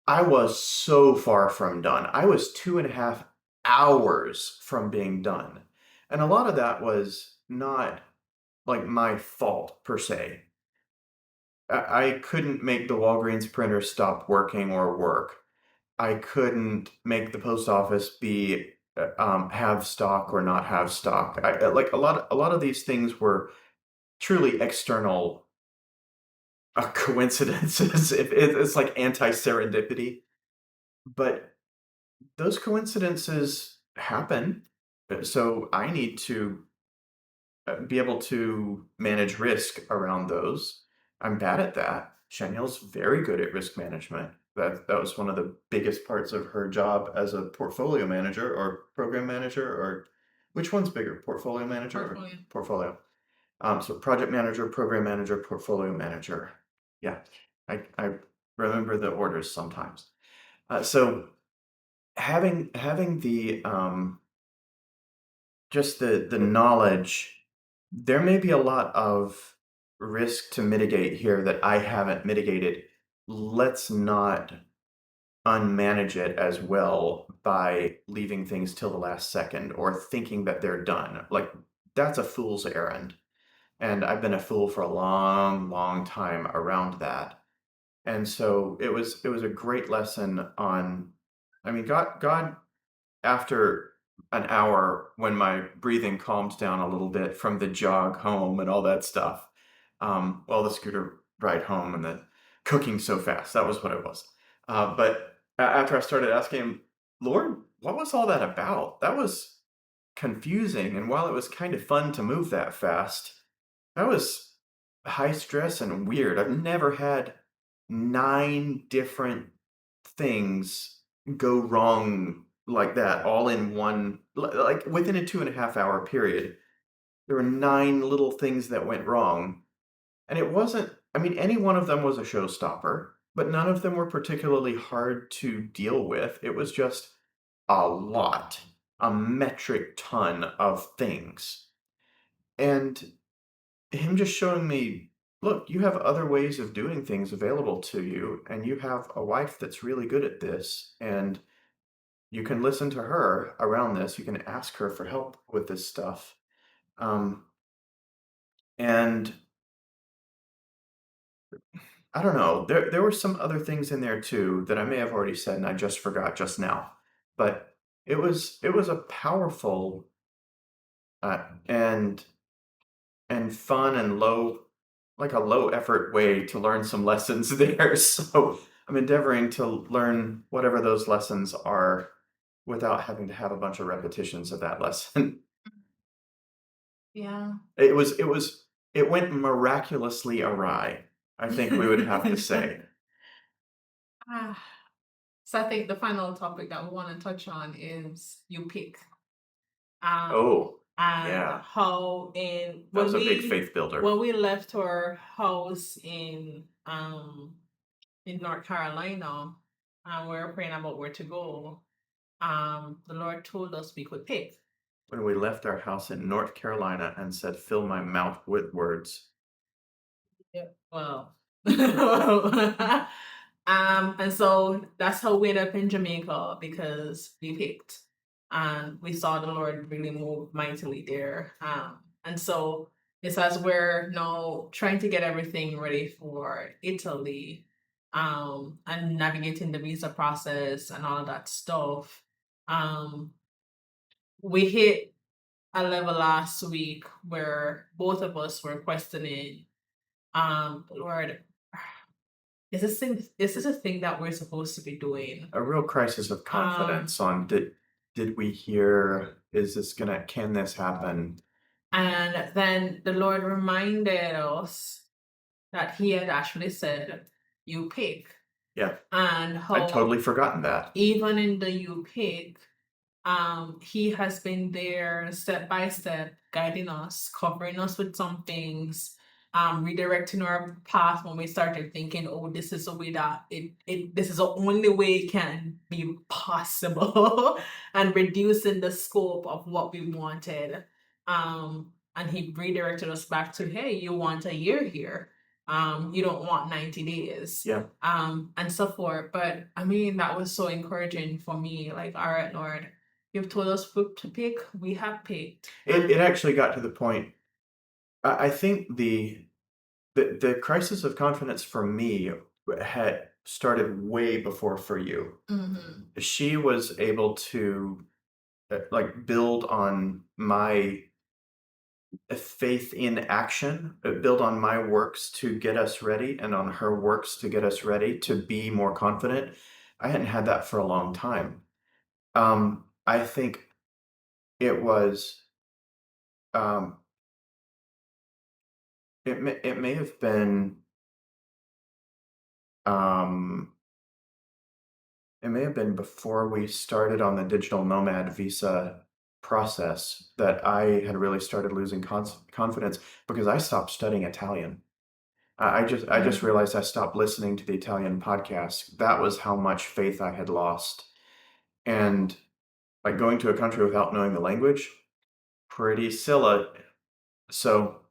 I was so far from done. I was 2.5 hours from being done. And a lot of that was not like my fault per se. I couldn't make the Walgreens printer stop working or work. I couldn't make the post office be have stock or not have stock. Like a lot of these things were truly external coincidences. It's like anti-serendipity, but those coincidences happen. So I need to be able to manage risk around those. I'm bad at that. Chanel's very good at risk management. That was one of the biggest parts of her job as a portfolio manager or program manager, or which one's bigger, portfolio manager or Portfolio. portfolio? So project manager, program manager, portfolio manager. Yeah, I remember the orders sometimes. So having the just the knowledge, there may be a lot of risk to mitigate here that I haven't mitigated. Let's not unmanage it as well by leaving things till the last second or thinking that they're done. Like, that's a fool's errand. And I've been a fool for a long, long time around that. And so it was a great lesson on, I mean, God after an hour when my breathing calmed down a little bit from the jog home and all that stuff, well, the scooter ride home and the cooking so fast, that was what it was. But after I started asking him, Lord, what was all that about? That was confusing. And while it was kind of fun to move that fast, that was high stress and weird. I've never had 9 different things go wrong like that all in one, like, within a 2.5 hour period. There were 9 little things that went wrong, and it wasn't, I mean, any one of them was a showstopper, but none of them were particularly hard to deal with. It was just a lot, a metric ton of things. And him just showing me, look, you have other ways of doing things available to you, and you have a wife that's really good at this, and you can listen to her around this. You can ask her for help with this stuff. Um, and I don't know. There were some other things in there too that I may have already said and I just forgot just now. But it was a powerful and fun and low, like a low effort way to learn some lessons there. So I'm endeavoring to learn whatever those lessons are without having to have a bunch of repetitions of that lesson. Yeah. It went miraculously awry, I think we would have to say. Ah, so I think the final topic that we want to touch on is you pick. Oh, And yeah. how in That was a big faith builder. when we left our house in North Carolina and we were praying about where to go, the Lord told us we could pick. When we left our house in North Carolina and said, "Fill my mouth with words." Yeah. Well, and so that's how we ended up in Jamaica because we picked and we saw the Lord really move mightily there. And so it's as we're now trying to get everything ready for Italy, and navigating the visa process and all of that stuff. Um, we hit a level last week where both of us were questioning, Lord, is this a thing that we're supposed to be doing? A real crisis of confidence on, did we hear, is this gonna, can this happen? And then the Lord reminded us that He had actually said, "You pick," Yeah, and I'd how totally forgotten that. even in the "you pick," he has been there step by step, guiding us, covering us with some things, redirecting our path when we started thinking, oh, this is a way that this is the only way it can be possible, and reducing the scope of what we wanted. And he redirected us back to, hey, you want a year here. You don't want 90 days. Yeah. And so forth. But I mean, that was so encouraging for me. Like, all right, Lord, you've told us what to pick. We have picked. It actually got to the point, I think the crisis of confidence for me had started way before for you. Mhm. She was able to, like, build on my faith in action, build on my works to get us ready and on her works to get us ready to be more confident. I hadn't had that for a long time. I think it was, um, it may have been, um, It may have been before we started on the digital nomad visa process that I had really started losing confidence because I stopped studying Italian. I just Mm. realized I stopped listening to the Italian podcasts. That was how much faith I had lost. And like going to a country without knowing the language, pretty silly. So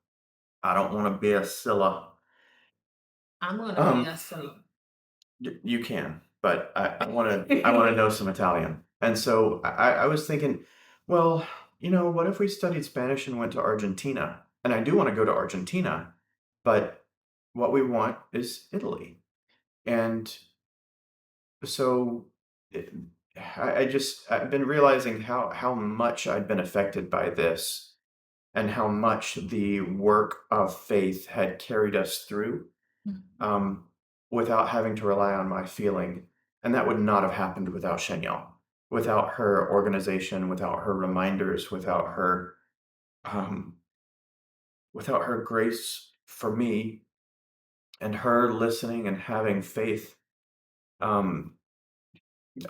I don't want to be a Scylla. I'm gonna be Um, a seller. you can, but I want to I want to know some Italian. And so I was thinking, well, what if we studied Spanish and went to Argentina? And I do want to go to Argentina, but what we want is Italy. And so it, I've been realizing how much I'd been affected by this and how much the work of faith had carried us through, um, without having to rely on my feeling. And that would not have happened without Shenyang, without her organization, without her reminders, um, without her grace for me, and her listening and having faith, um,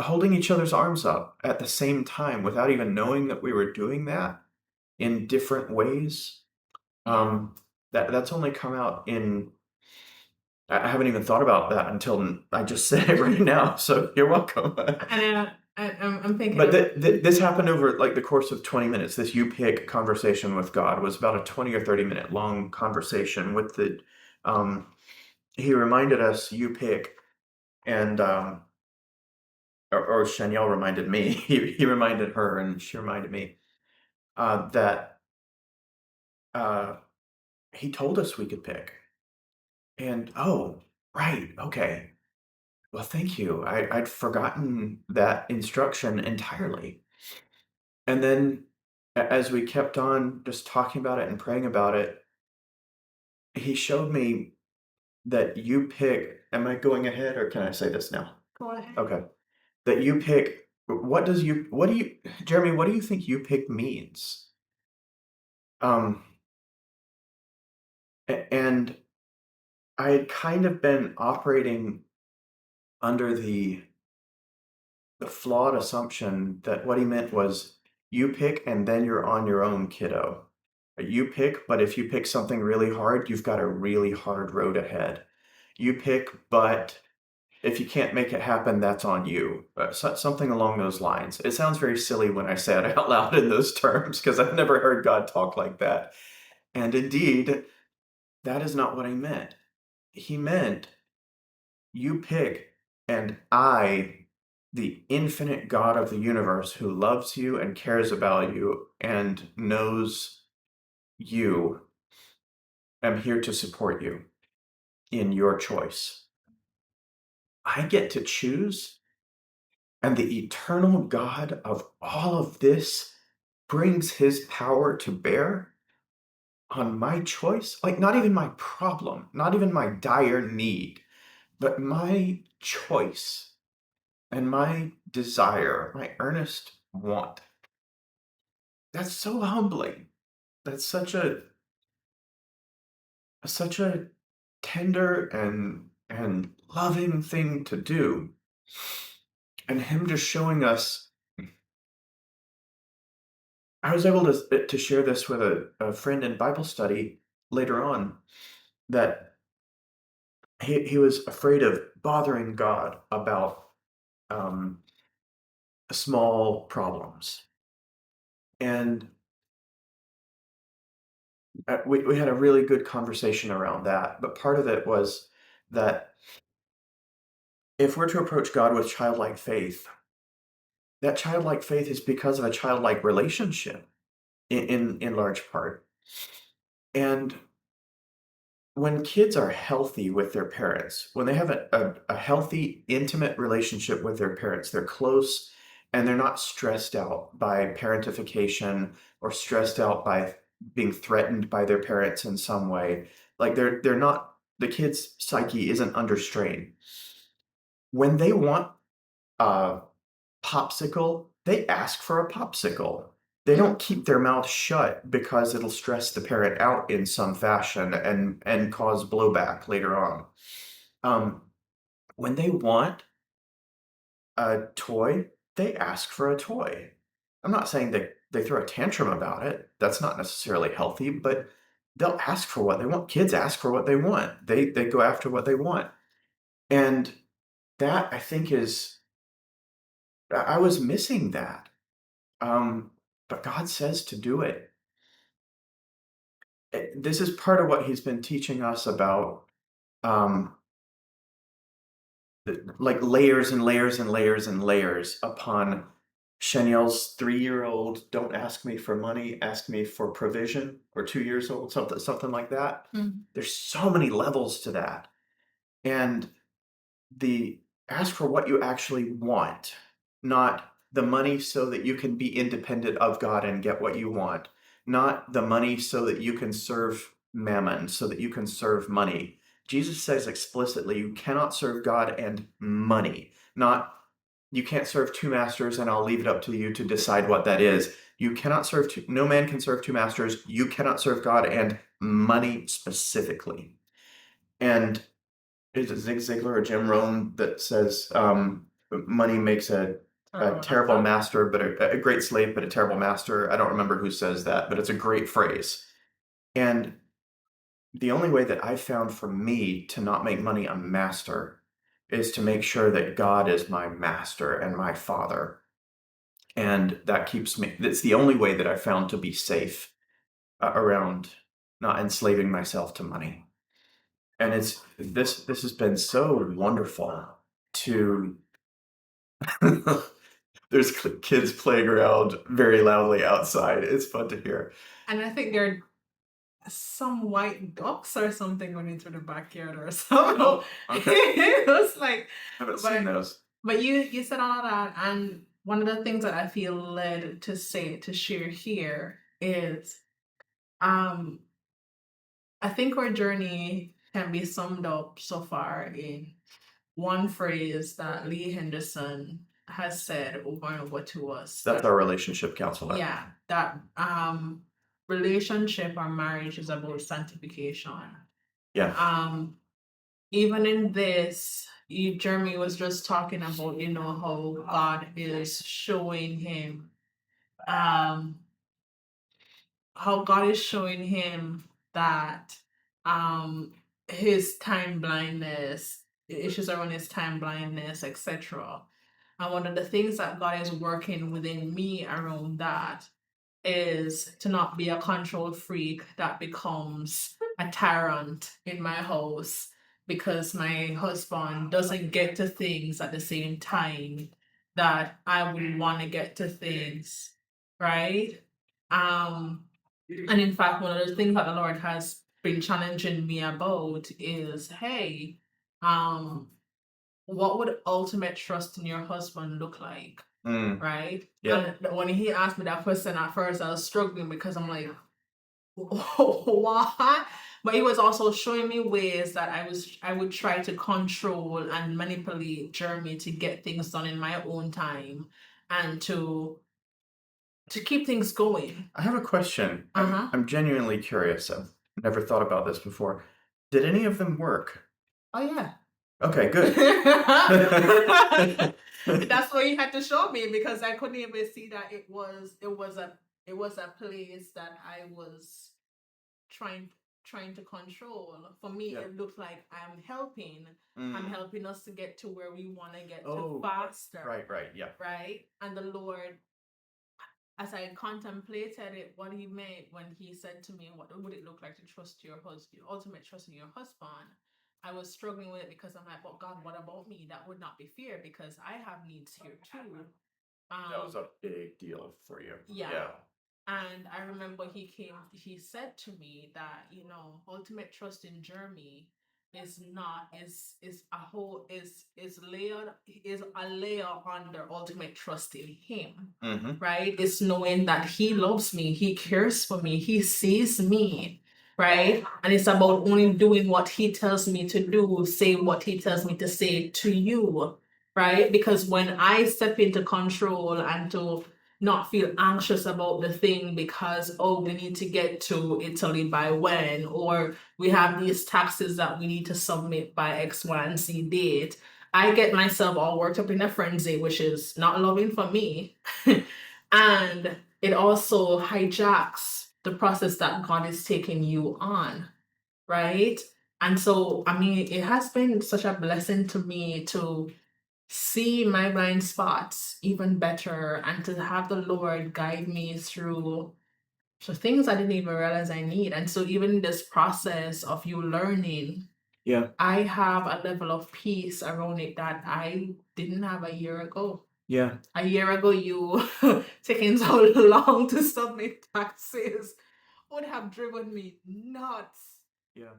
holding each other's arms up at the same time without even knowing that we were doing that in different ways. Yeah. That's only come out in I haven't even thought about that until I just said it right now, so you're welcome. And I'm thinking But of this happened over like the course of 20 minutes. This you pick conversation with God was about a 20 or 30-minute long conversation with um, he reminded us you pick, and or Chanel reminded me, he reminded her and she reminded me, that uh, he told us we could pick. And oh, right, okay. Well, thank you. I'd forgotten that instruction entirely. And then as we kept on just talking about it and praying about it, he showed me that you pick. Am I going ahead or can I say this now? go ahead. Okay. That you pick. What do you, Jeremy, what do you think you pick means? Um, and I had kind of been operating under the flawed assumption that what he meant was you pick and then you're on your own, kiddo. You pick, but if you pick something really hard, you've got a really hard road ahead. You pick, but if you can't make it happen, that's on you. Something along those lines. It sounds very silly when I say it out loud in those terms because I've never heard God talk like that. And indeed, that is not what he meant. He meant you pick, and I, the infinite God of the universe who loves you and cares about you and knows you, am here to support you in your choice. I get to choose, and the eternal God of all of this brings his power to bear on my choice. Like, not even my problem, not even my dire need, but my choice and my desire, my earnest want. That's so humbling. That's such a tender and loving thing to do. And him just showing us, I was able to share this with a friend in Bible study later on, that he was afraid of bothering God about um, small problems. And we had a really good conversation around that. But part of it was that if we're to approach God with childlike faith, that childlike faith is because of a childlike relationship in large part. And when kids are healthy with their parents, when they have a healthy, intimate relationship with their parents, they're close and they're not stressed out by parentification or stressed out by being threatened by their parents in some way. Like they're not, the kid's psyche isn't under strain. When they want a popsicle, they ask for a popsicle. They don't keep their mouth shut because it'll stress the parent out in some fashion and cause blowback later on. Um, when they want a toy, they ask for a toy. I'm not saying that they throw a tantrum about it. That's not necessarily healthy, but they'll ask for what they want. Kids ask for what they want. They go after what they want. And that I think is I was missing that. Um, but God says to do it. This is part of what he's been teaching us about um like layers and layers and layers and layers upon Chanel's 3-year-old, don't ask me for money, ask me for provision, or 2 years old, something like that. Mm. There's so many levels to that. And the ask for what you actually want, not the money so that you can be independent of God and get what you want, not the money so that you can serve mammon, so that you can serve money. Jesus says explicitly, you cannot serve God and money, not you can't serve two masters, and I'll leave it up to you to decide what that is. You cannot serve two, no man can serve two masters. You cannot serve God and money specifically. And is it Zig Ziglar or Jim Rohn that says money makes a terrible master, but a great slave, but a terrible master? I don't remember who says that, but it's a great phrase. And the only way that I've found for me to not make money a master is to make sure that God is my master and my father. And that keeps me, that's the only way that I've found to be safe around not enslaving myself to money. And it's this has been so wonderful to there's kids playing around very loudly outside. It's fun to hear. And I think there are some white ducks or something going into the backyard or something. Oh, okay. It was like, I haven't seen those. but you said all of that, and one of the things that I feel led to share here is, I think our journey can be summed up so far in one phrase that Lee Henderson has said over and over to us. That's our relationship counselor. Yeah, that relationship or marriage is about sanctification. Yeah. Even in this, Jeremy was just talking about, how God is showing him, how God is showing him that his time blindness, the issues around his time blindness, etc. And one of the things that God is working within me around that is to not be a control freak that becomes a tyrant in my house because my husband doesn't get to things at the same time that I would want to get to things, right? And in fact, one of the things that the Lord has been challenging me about is, hey, what would ultimate trust in your husband look like? Right? Yeah. And when he asked me that question at first, I was struggling because I'm like, what? But he was also showing me ways that I would try to control and manipulate Jeremy to get things done in my own time and to keep things going. I have a question. Uh-huh. I'm genuinely curious. I've never thought about this before. Did any of them work? Oh yeah. Okay, good. That's what you had to show me because I couldn't even see that it was a place that I was trying to control. For me, Yeah. it looked like I'm helping us to get to where we want to get Oh, to faster. right, yeah. Right? And the Lord, as I contemplated it, what he meant when he said to me, what would it look like to trust your husband, ultimate trust in your husband? I was struggling with it because I'm like, but God, what about me? That would not be fair because I have needs here too. That was a big deal for you. Yeah. And I remember he said to me that, ultimate trust in Jeremy is a layer under ultimate trust in him. Right? It's knowing that he loves me, he cares for me, he sees me. Right? And it's about only doing what he tells me to do, say what he tells me to say to you. Right? Because when I step into control and to not feel anxious about the thing because, we need to get to Italy by when, or we have these taxes that we need to submit by X, Y, and Z date. I get myself all worked up in a frenzy, which is not loving for me. And it also hijacks the process that God is taking you on, right? And so, I mean, it has been such a blessing to me to see my blind spots even better and to have the Lord guide me through things I didn't even realize I need. And so, even in this process of you learning, Yeah. I have a level of peace around it that I didn't have a year ago. Yeah. A year ago, you taking so long to submit taxes would have driven me nuts. Yeah.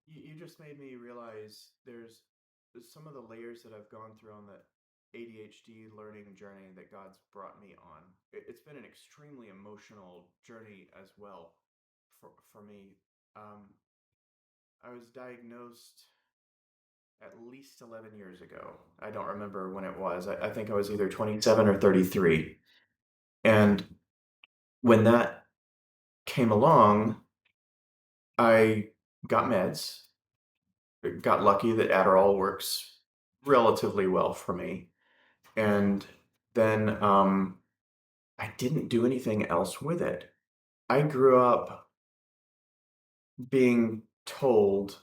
You just made me realize there's some of the layers that I've gone through on the ADHD learning journey that God's brought me on. It's been an extremely emotional journey as well for me. I was diagnosed at least 11 years ago. I don't remember when it was. I think I was either 27 or 33. And when that came along, I got meds. Got lucky that Adderall works relatively well for me. And then I didn't do anything else with it. I grew up being told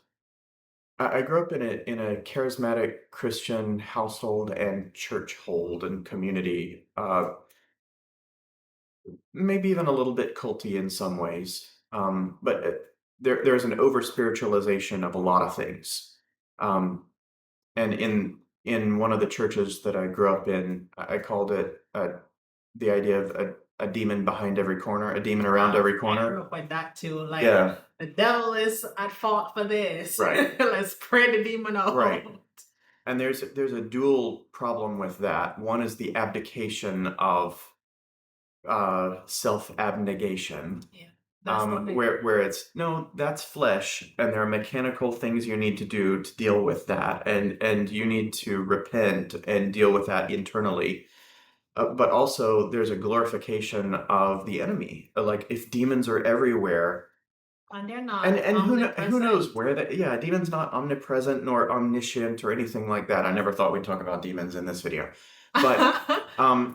I grew up in a charismatic Christian household and church hold and community, maybe even a little bit culty in some ways. But there's an over spiritualization of a lot of things. Um, and in one of the churches that I grew up in, I called it the idea of a demon behind every corner, a demon around every I corner. grew up with that too. Like, Yeah, the devil is at fault for this. right, Let's pray the demon out. right. And there's a dual problem with that. One is the abdication of self-abnegation. Yeah. That's Where it's no, that's flesh, and there are mechanical things you need to do to deal with that, and you need to repent and deal with that internally. But also, there's a glorification of the enemy. Like if demons are everywhere, and they're not and who knows omnipresent. where that? Yeah, demons not omnipresent nor omniscient or anything like that. I never thought we'd talk about demons in this video, but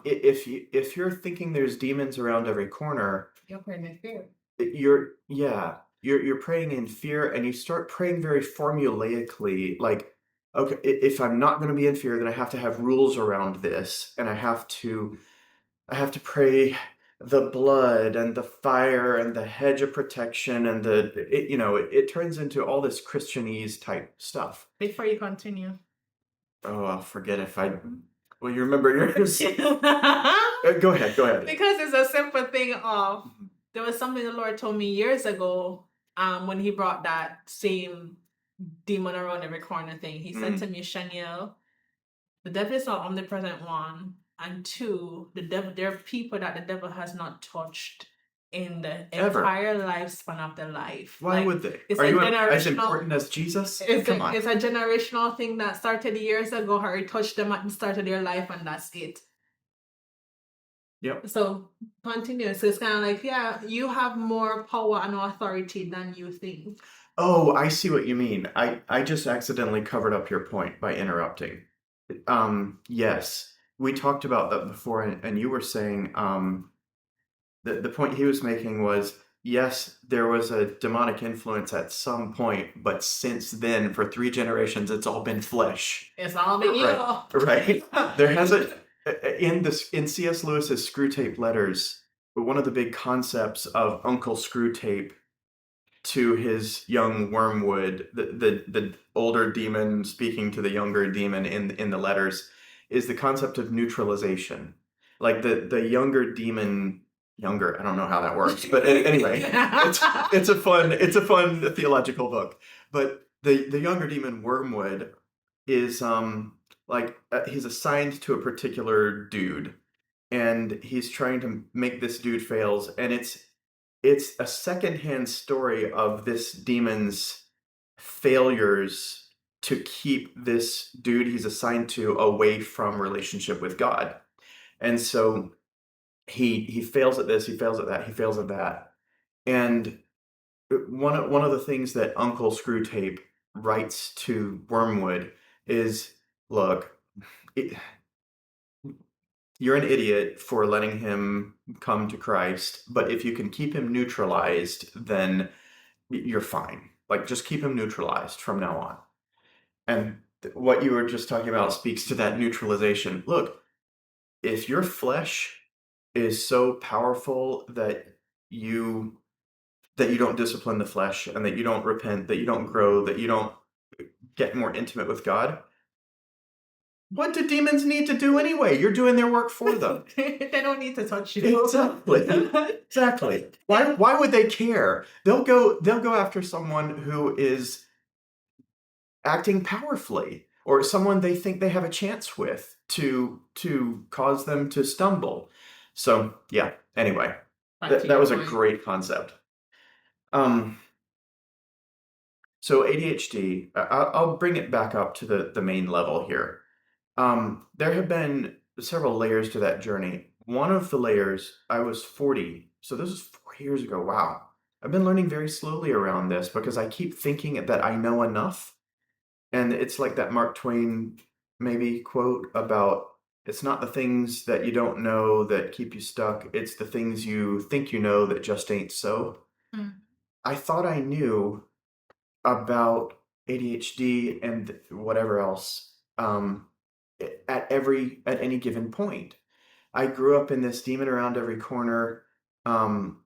if you're thinking there's demons around every corner, You're praying in fear. You're praying in fear, and you start praying very formulaically, like, okay, if I'm not going to be in fear, then I have to have rules around this, and I have to pray the blood and the fire and the hedge of protection and it turns into all this Christianese type stuff. Before you continue. Oh, I'll forget if I. Well, you remember yours. Go ahead. Because it's a simple thing of there was something the Lord told me years ago, when he brought that same demon around every corner thing. He said to me, Shaniel, the devil is not omnipresent, one, and two, the devil, there are people that the devil has not touched in the Ever. entire lifespan of their life. Why would they? It's Are a you as generational- important as Jesus? Come on. It's a generational thing that started years ago. Harry touched them at the start of their life, and that's it. Yep. So continue. So it's kind of like, yeah, you have more power and authority than you think. Oh, I see what you mean. I just accidentally covered up your point by interrupting. Yes, we talked about that before, and you were saying the point he was making was, yes, there was a demonic influence at some point, but since then, for 3 generations, it's all been flesh. It's all been Right. There hasn't in C.S. Lewis's Screwtape Letters, one of the big concepts of Uncle Screwtape to his young Wormwood, the older demon speaking to the younger demon in the letters, is the concept of neutralization. Like the younger demon, I don't know how that works, but anyway, it's a fun theological book. But the younger demon Wormwood is he's assigned to a particular dude, and he's trying to make this dude fails, and it's a secondhand story of this demon's failures to keep this dude he's assigned to away from relationship with God. And so he fails at this, he fails at that, he fails at that. And one of the things that Uncle Screwtape writes to Wormwood is, look, it, you're an idiot for letting him come to Christ, but if you can keep him neutralized, then you're fine. Like, just keep him neutralized from now on. And what you were just talking about speaks to that neutralization. Look, if your flesh is so powerful you that you don't discipline the flesh and that you don't repent, that you don't grow, that you don't get more intimate with God, what do demons need to do anyway? You're doing their work for them. They don't need to touch you. Exactly. Exactly. Why would they care? They'll go after someone who is acting powerfully or someone they think they have a chance with to cause them to stumble. So, yeah, anyway, that was a great concept. So ADHD, I'll bring it back up to the main level here. There have been several layers to that journey. One of the layers, I was 40, so this was 4 years ago. Wow. I've been learning very slowly around this because I keep thinking that I know enough. And it's like that Mark Twain maybe quote about it's not the things that you don't know that keep you stuck, it's the things you think you know that just ain't so. Mm. I thought I knew about ADHD and whatever else at any given point. I grew up in this demon around every corner. Um,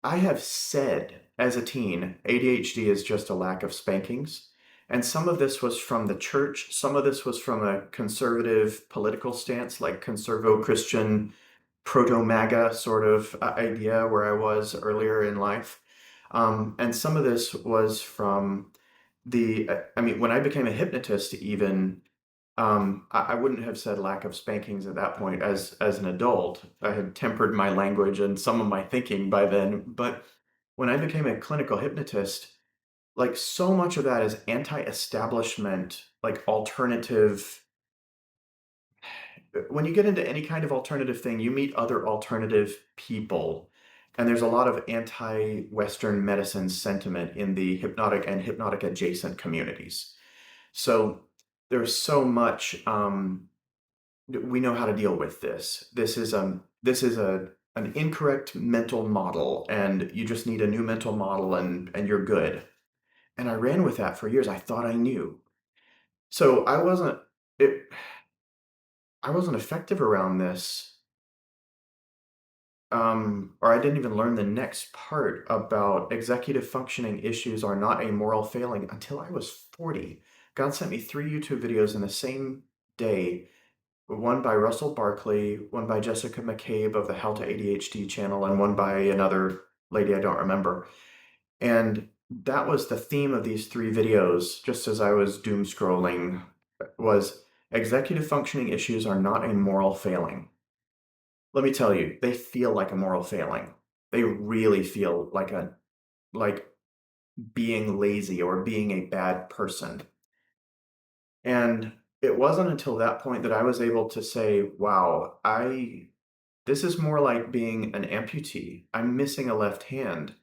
I have said as a teen, ADHD is just a lack of spankings. And some of this was from the church, some of this was from a conservative political stance, like conservo Christian, proto MAGA sort of idea where I was earlier in life. And some of this was from I mean, when I became a hypnotist, even I wouldn't have said lack of spankings at that point as an adult. I had tempered my language and some of my thinking by then. But when I became a clinical hypnotist, like so much of that is anti-establishment, like alternative. When you get into any kind of alternative thing, you meet other alternative people. And there's a lot of anti-Western medicine sentiment in the hypnotic and hypnotic adjacent communities. So there's so much we know how to deal with this. This is an incorrect mental model, and you just need a new mental model, and you're good. And I ran with that for years. I thought I knew. So it, I wasn't effective around this, or I didn't even learn the next part about executive functioning issues are not a moral failing until I was 40. God sent me 3 YouTube videos in the same day. One by Russell Barkley, one by Jessica McCabe of the How to ADHD channel, and one by another lady I don't remember. And that was the theme of these 3 videos, just as I was doom scrolling, was executive functioning issues are not a moral failing. Let me tell you, they feel like a moral failing. They really feel like being lazy or being a bad person. And it wasn't until that point that I was able to say, wow, this is more like being an amputee. I'm missing a left hand.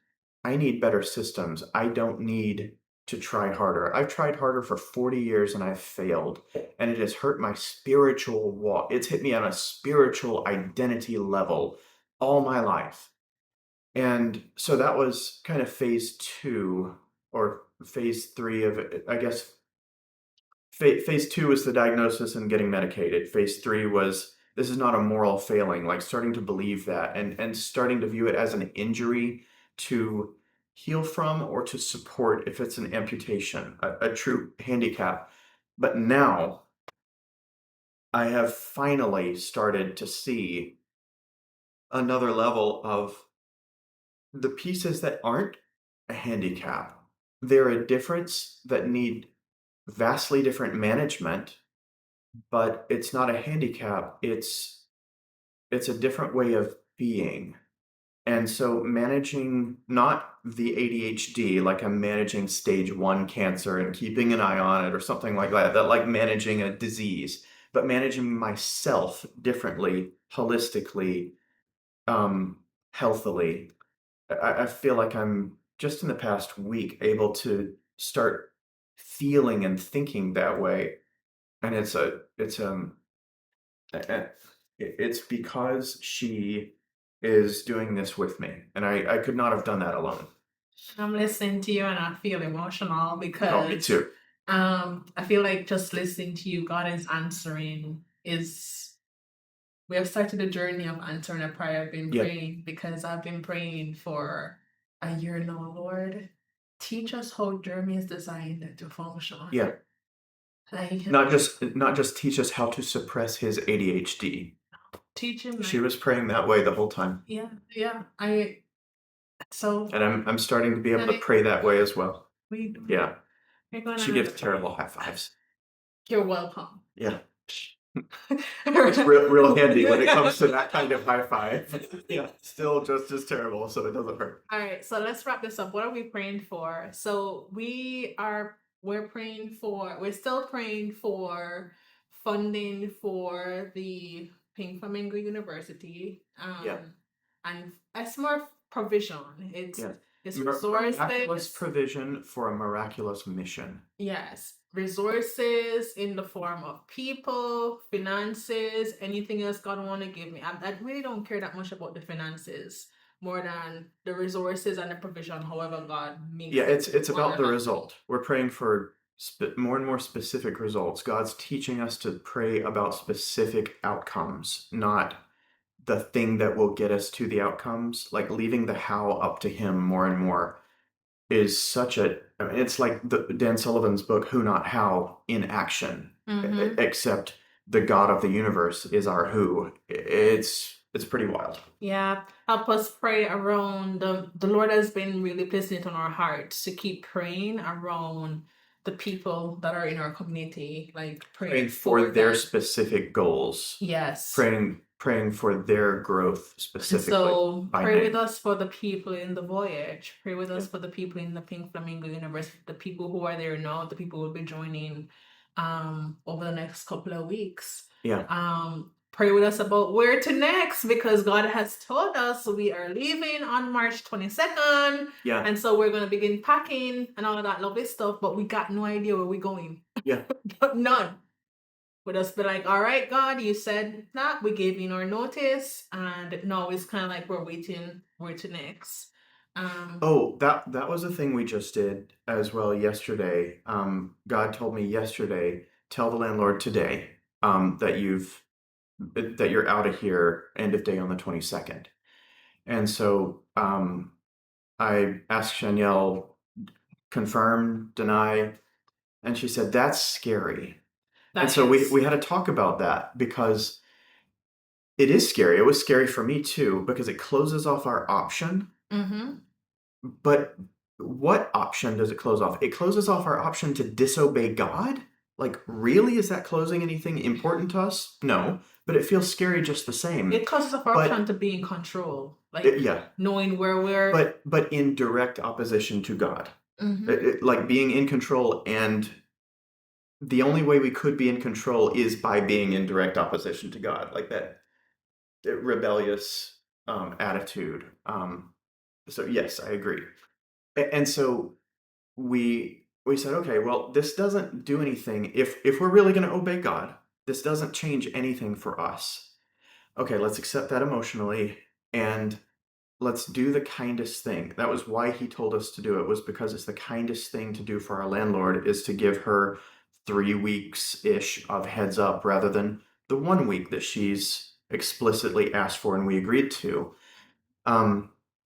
I need better systems. I don't need to try harder. I've tried harder for 40 years and I've failed. And it has hurt my spiritual walk. It's hit me on a spiritual identity level all my life. And so that was kind of phase 2 or phase 3 of it. I guess phase 2 was the diagnosis and getting medicated. Phase 3 was this is not a moral failing, like starting to believe that and starting to view it as an injury to heal from or to support if it's an amputation, a true handicap. But now I have finally started to see another level of the pieces that aren't a handicap. They're a difference that need vastly different management, but it's not a handicap. It's a different way of being. And so managing not the ADHD, like I'm managing stage 1 cancer and keeping an eye on it or something like that like managing a disease, but managing myself differently, holistically, healthily. I feel like I'm just in the past week able to start feeling and thinking that way, and it's because she is doing this with me, and I could not have done that alone. I'm listening to you and I feel emotional Oh, me because too. I feel like just listening to you, God is answering is we have started a journey of answering a prayer I've been Yeah. praying because I've been praying for a year now, Lord. Teach us how Jeremy is designed to function. Yeah. Like Not just teach us how to suppress his ADHD. teach him She like was praying that way the whole time. yeah. So And I'm starting to be able to Honey, pray that way as well. we Yeah. we're gonna She gives terrible high fives. you're welcome. Yeah. It's real handy when it comes to that kind of high five. Yeah. Still just as terrible, so it doesn't hurt. All right, so let's wrap this up. What are we praying for? So we're still praying for funding for the Pink Flamingo University. Yeah. And it's more provision. Yeah. It's Miraculous resources. provision for a miraculous mission. Yes, resources in the form of people, finances, anything else God want to give me. I really don't care that much about the finances more than the resources and the provision. However, God makes Yeah, it it's about the wonderful. result. We're praying for more and more specific results. God's teaching us to pray about specific outcomes, not the thing that will get us to the outcomes. Like leaving the how up to Him more and more is such a. I mean, it's like Dan Sullivan's book, Who Not How, in action. Mhm. Except the God of the universe is our who. It's pretty wild. Yeah, help us pray around the Lord has been really placing it on our hearts to keep praying around the people that are in our community, like Praying for their them. specific goals. Yes. Praying for their growth specifically. So by pray with name. us for the people in the voyage. Pray with us for the people in the Pink Flamingo University, the people who are there now, the people who will be joining over the next couple of weeks. Yeah. Pray with us about where to next because God has told us we are leaving on March 22nd. Yeah. And so we're going to begin packing and all of that lovely stuff, but we got no idea where we're going. Yeah. None. Would us be like, all right, God, you said that, we gave you our notice, and now it's kind of like we're waiting where to next. Oh, that was a thing we just did as well yesterday. God told me yesterday, tell the landlord today that you're out of here end of day on the 22nd. And so I asked Shanielle, confirm, deny, and she said that's scary. And so we had to talk about that because it is scary. It was scary for me too because it closes off our option. Mm-hmm. But what option does it close off? It closes off our option to disobey God? Like, really? Is that closing anything important to us? No, but it feels scary just the same. It causes off our option to be in control, like yeah, knowing where we're. but in direct opposition to God, Mm-hmm. like being in control, and the only way we could be in control is by being in direct opposition to God, like that rebellious attitude. So yes, I agree. And so we said, okay, well, this doesn't do anything. If we're really going to obey God, this doesn't change anything for us. Okay, let's accept that emotionally and let's do the kindest thing. That was why he told us to do it, was because it's the kindest thing to do for our landlord is to give her 3 weeks ish of heads up rather than the 1 week that she's explicitly asked for and we agreed to.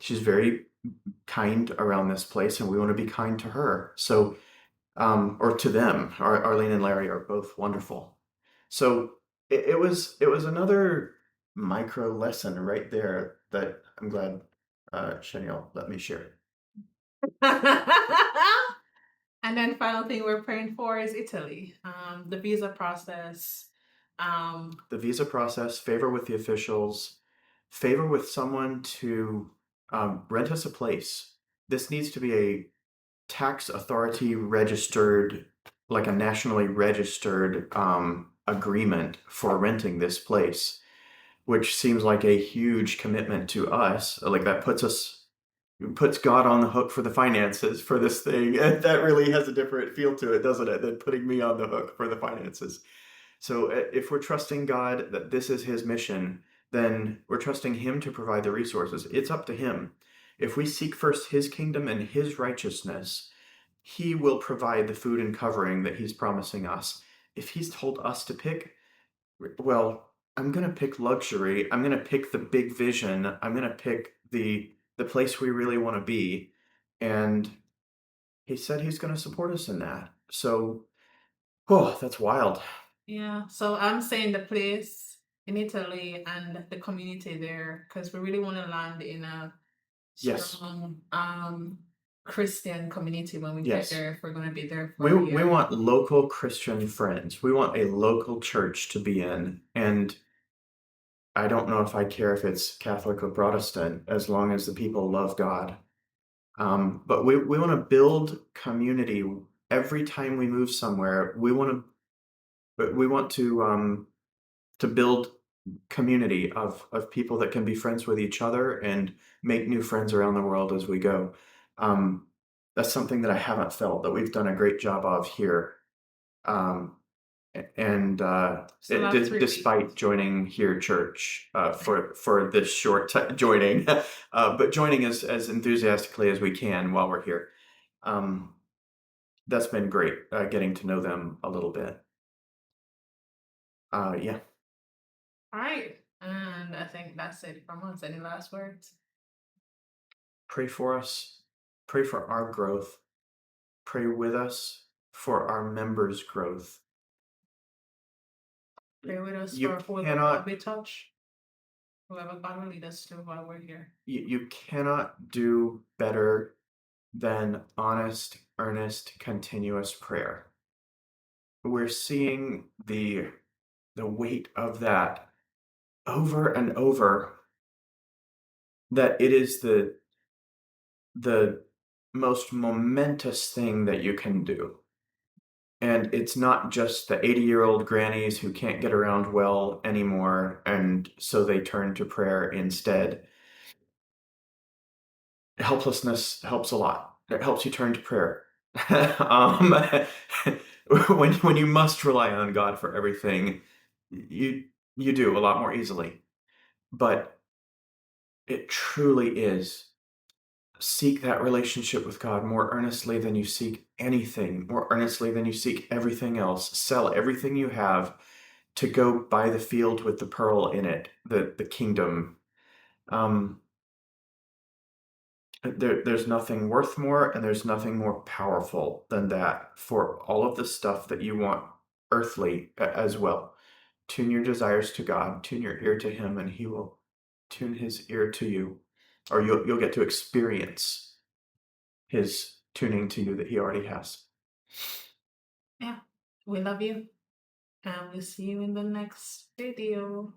She's very kind around this place and we want to be kind to her. So, or to them. Arlene and Larry are both wonderful. So it was another micro lesson right there that I'm glad Shanielle let me share. And then final thing we're praying for is Italy. The visa process. The visa process, favor with the officials, favor with someone to rent us a place. This needs to be a tax authority registered, like a nationally registered agreement for renting this place, which seems like a huge commitment to us. Like that puts us puts God on the hook for the finances for this thing. And that really has a different feel to it, doesn't it, than putting me on the hook for the finances. So if we're trusting God that this is his mission, then we're trusting him to provide the resources. It's up to him. If we seek first his kingdom and his righteousness, he will provide the food and covering that he's promising us. If he's told us to pick, well, I'm going to pick luxury. I'm going to pick the big vision. I'm going to pick the place we really want to be. And he said he's going to support us in that. So, oh, that's wild. Yeah. So I'm saying the place in Italy and the community there, because we really want to land in a Yes. strong Christian community when we get Yes. there, if we're going to be there We for a we year. want local Christian friends. We want a local church to be in, and I don't know if I care if it's Catholic or Protestant, as long as the people love God. But we want to build community every time we move somewhere. We want to build community of people that can be friends with each other and make new friends around the world as we go. Um, that's something that I haven't felt that we've done a great job of here. Um, and So the last 3 weeks. despite joining here church for this short joining, but joining as enthusiastically as we can while we're here. Um, that's been great, getting to know them a little bit. Yeah. All right. And I think that's it from us. Any last words? Pray for us. Pray for our growth. Pray with us for our members' growth. Pray with us You for whoever God cannot will touch, whoever God will lead us to while we're here. you cannot do better than honest, earnest, continuous prayer. We're seeing the weight of that over and over, that it is the most momentous thing that you can do. And it's not just the 80-year-old grannies who can't get around well anymore, and so they turn to prayer instead. Helplessness helps a lot. It helps you turn to prayer. um, when you must rely on God for everything, you you do a lot more easily. But it truly is, seek that relationship with God more earnestly than you seek anything, more earnestly than you seek everything else. Sell everything you have to go buy the field with the pearl in it, the kingdom. Um, there's nothing worth more, and there's nothing more powerful than that for all of the stuff that you want earthly as well. Tune your desires to God, tune your ear to him, and he will tune his ear to you, or you'll get to experience his tuning to you that he already has. Yeah. We love you. And we'll see you in the next video.